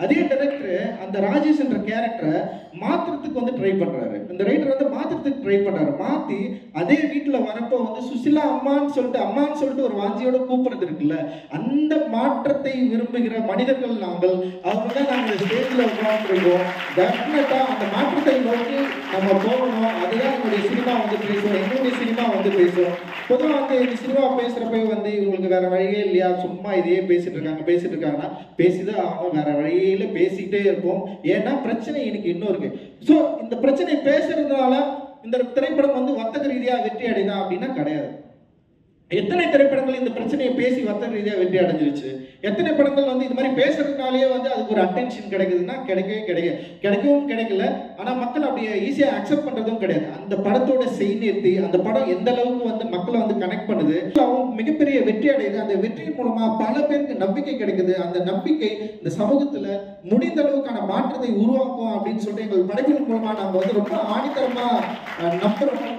அதே டைரக்டர் அந்த ராஜேஷ் என்ற கேரக்டரை மாத்திரத்துக்கு வந்து ட்ரை பண்றாரு. இந்த ரைட்டர் வந்து மாத்திரத்துக்கு ட்ரை பண்றாரு. மாத்தி அதே வீட்டுல வரப்போ வந்து சுசிலா அம்மான்னு சொல்லிட்டு ஒரு வாஞ்சியோட கூப்பிடுறது இருக்குல்ல, அந்த மாற்றத்தை விரும்புகிற மனிதர்கள் நாங்கள். அவங்க தான் நாங்கள் ஸ்டேஜ்ல உட்காந்துருக்கோம். டெஃபினட்டா அந்த மாற்றத்தை நோக்கி நம்ம போகணும். அதுதான் எங்களுடைய சினிமா வந்து பேசுவோம், எங்களுடைய சினிமா வந்து பேசுவோம். பொதுவாக வந்து இந்த சினிமா பேசுறப்ப வந்து இவங்களுக்கு வேற வழியே இல்லையா, சும்மா இதையே பேசிட்டு இருக்காங்கன்னா பேசிதான் அவங்க, வேற வழியில பேசிக்கிட்டே இருப்போம். ஏன்னா பிரச்சனை எனக்கு இன்னும் இருக்கு. ஸோ இந்த பிரச்சனை பேசுறதுனால இந்த திரைப்படம் வந்து வர்த்தக ரீதியா வெற்றி அடைதா அப்படின்னா கிடையாது. எத்தனை திரைப்படங்கள் இந்த பிரச்சனையை பேசி வர்த்தக ரீதியா வெற்றி அடைஞ்சிருச்சு. எத்தனை படங்கள் வந்து இது மாதிரி பேசுறதுனாலேயே வந்து அதுக்கு ஒரு அட்டென்ஷன் கிடைக்குதுன்னா கிடைக்கவும் கிடைக்கல. ஆனா மக்கள் அப்படியே ஈஸியா அக்செப்ட் பண்றதும் கிடையாது. அந்த படத்தோட செய்தி, அந்த படம் எந்த அளவுக்கு வந்து மக்களை வந்து கனெக்ட் பண்ணுது, அவங்க மிகப்பெரிய வெற்றி அடையுது. அந்த வெற்றியின் மூலமா பல பேருக்கு நம்பிக்கை கிடைக்குது. அந்த நம்பிக்கை இந்த சமூகத்துல முடிந்த அளவுக்கான மாற்றத்தை உருவாக்கும் அப்படின்னு சொல்லிட்டு எங்கள் படைப்பின் மூலமா நாங்க வந்து ரொம்ப ஆணித்தரமா நம்புறோம்.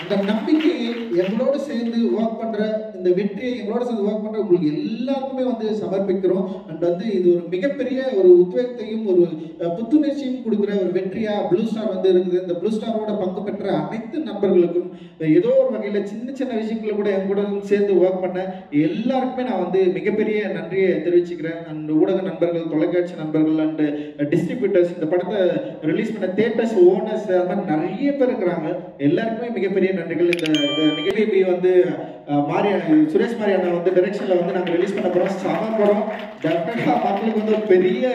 அந்த நம்பிக்கையை எங்களோடு சேர்ந்து ஒர்க் பண்ற, இந்த வெற்றியை எங்களோட சேர்ந்து ஒர்க் பண்ற உங்களுக்கு எல்லாருக்குமே வந்து சமர்ப்பிக்கிறோம். அண்ட் வந்து இது ஒரு மிகப்பெரிய ஒரு உத்வேகத்தையும் ஒரு புத்துணர்ச்சியும் கொடுக்குற ஒரு வெற்றியா ப்ளூ ஸ்டார் வந்து இருக்குது. இந்த ப்ளூ ஸ்டாரோட பங்கு பெற்ற அனைத்து நண்பர்களுக்கும் ஏதோ ஒரு வகையில சின்ன சின்ன விஷயங்களை கூட என் கூட சேர்ந்து ஒர்க் பண்ண எல்லாருக்குமே நான் வந்து மிகப்பெரிய நன்றியை தெரிவிச்சுக்கிறேன். அண்ட் ஊடக நண்பர்கள், தொலைக்காட்சி நண்பர்கள் அண்ட் டிஸ்ட்ரிபியூட்டர்ஸ், இந்த படத்தை ரிலீஸ் பண்ண தியேட்டர்ஸ் ஓனர்ஸ், அது மாதிரி நிறைய பேர் இருக்கிறாங்க. எல்லாருக்குமே மிகப்பெரிய நன்றிகள். இந்த நிகழ்ச்சி வந்து சுரேஷ் மாரி அண்ணா வந்து டைரக்ஷன்ல வந்து நாங்கள் ரிலீஸ் பண்ண போறோம். சம படம் டெஃபினட்டா மக்களுக்கு வந்து ஒரு பெரிய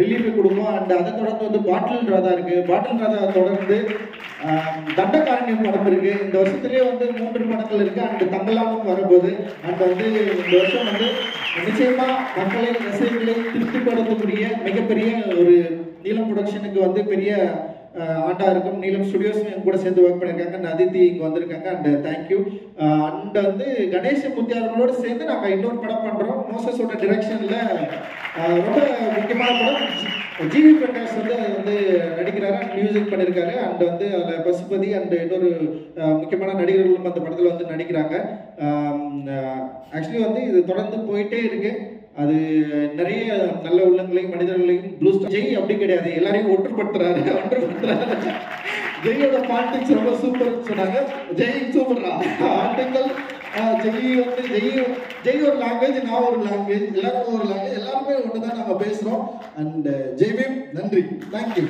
ரிலீஃப் கொடுக்கும். அண்ட் அதை தொடர்ந்து வந்து பாட்டில் ராதா இருக்கு. பாட்டில் ராதா தொடர்ந்து தண்டகாரண்யம் படம் இருக்கு. இந்த வருஷத்துலேயே வந்து 3 படங்கள் இருக்கு. அண்ட் தங்கலானும் வரும்போது அண்ட் வந்து இந்த வருஷம் வந்து நிச்சயமா மக்களை ரசிகர்களை திருப்திப்படுத்தக்கூடிய மிகப்பெரிய ஒரு நீலம் ப்ரொடக்ஷனுக்கு வந்து பெரிய ஆண்டா இருக்கும். நீலம் ஸ்டுடியோஸ் கூட சேர்ந்து ஒர்க் பண்ணியிருக்காங்க. அதித்தி இங்கே வந்திருக்காங்க. And thank you. அண்ட் வந்து கணேஷ் முத்தியார்களோடு சேர்ந்து நாங்கள் இன்னொரு படம் பண்ணுறோம். மோசஸோட டிரெக்ஷனில் ரொம்ப முக்கியமான படம். ஜிவி பிரகாஷ் வந்து அது வந்து நடிக்கிறாரு, மியூசிக் பண்ணியிருக்காரு. அண்ட் வந்து அதில் பசுபதி அண்ட் இன்னொரு முக்கியமான நடிகர்களும் அந்த படத்தில் வந்து நடிக்கிறாங்க. ஆக்சுவலி வந்து இது தொடர்ந்து போயிட்டே இருக்கு. அது நிறைய நல்ல உள்ளங்களையும் மனிதர்களையும் ப்ளூ ஸ்டார் ஜெய் அப்படி கிடையாது, எல்லாரையும் ஒன்றுபடுத்துறாரு. ஜெயோட பாலிடிக்ஸ் ரொம்ப சூப்பர் சொன்னாங்க. ஜெய் சூப்பர்ரா ஆட்டுங்கள். ஜெய் ஒரு லாங்குவேஜ், நான் ஒரு லாங்குவேஜ், எல்லாரும் ஒரு லாங்குவேஜ், எல்லாருமே ஒன்று தான் நாங்கள் பேசுகிறோம். அண்ட் ஜெய்பீம் நன்றி, தேங்க்யூ.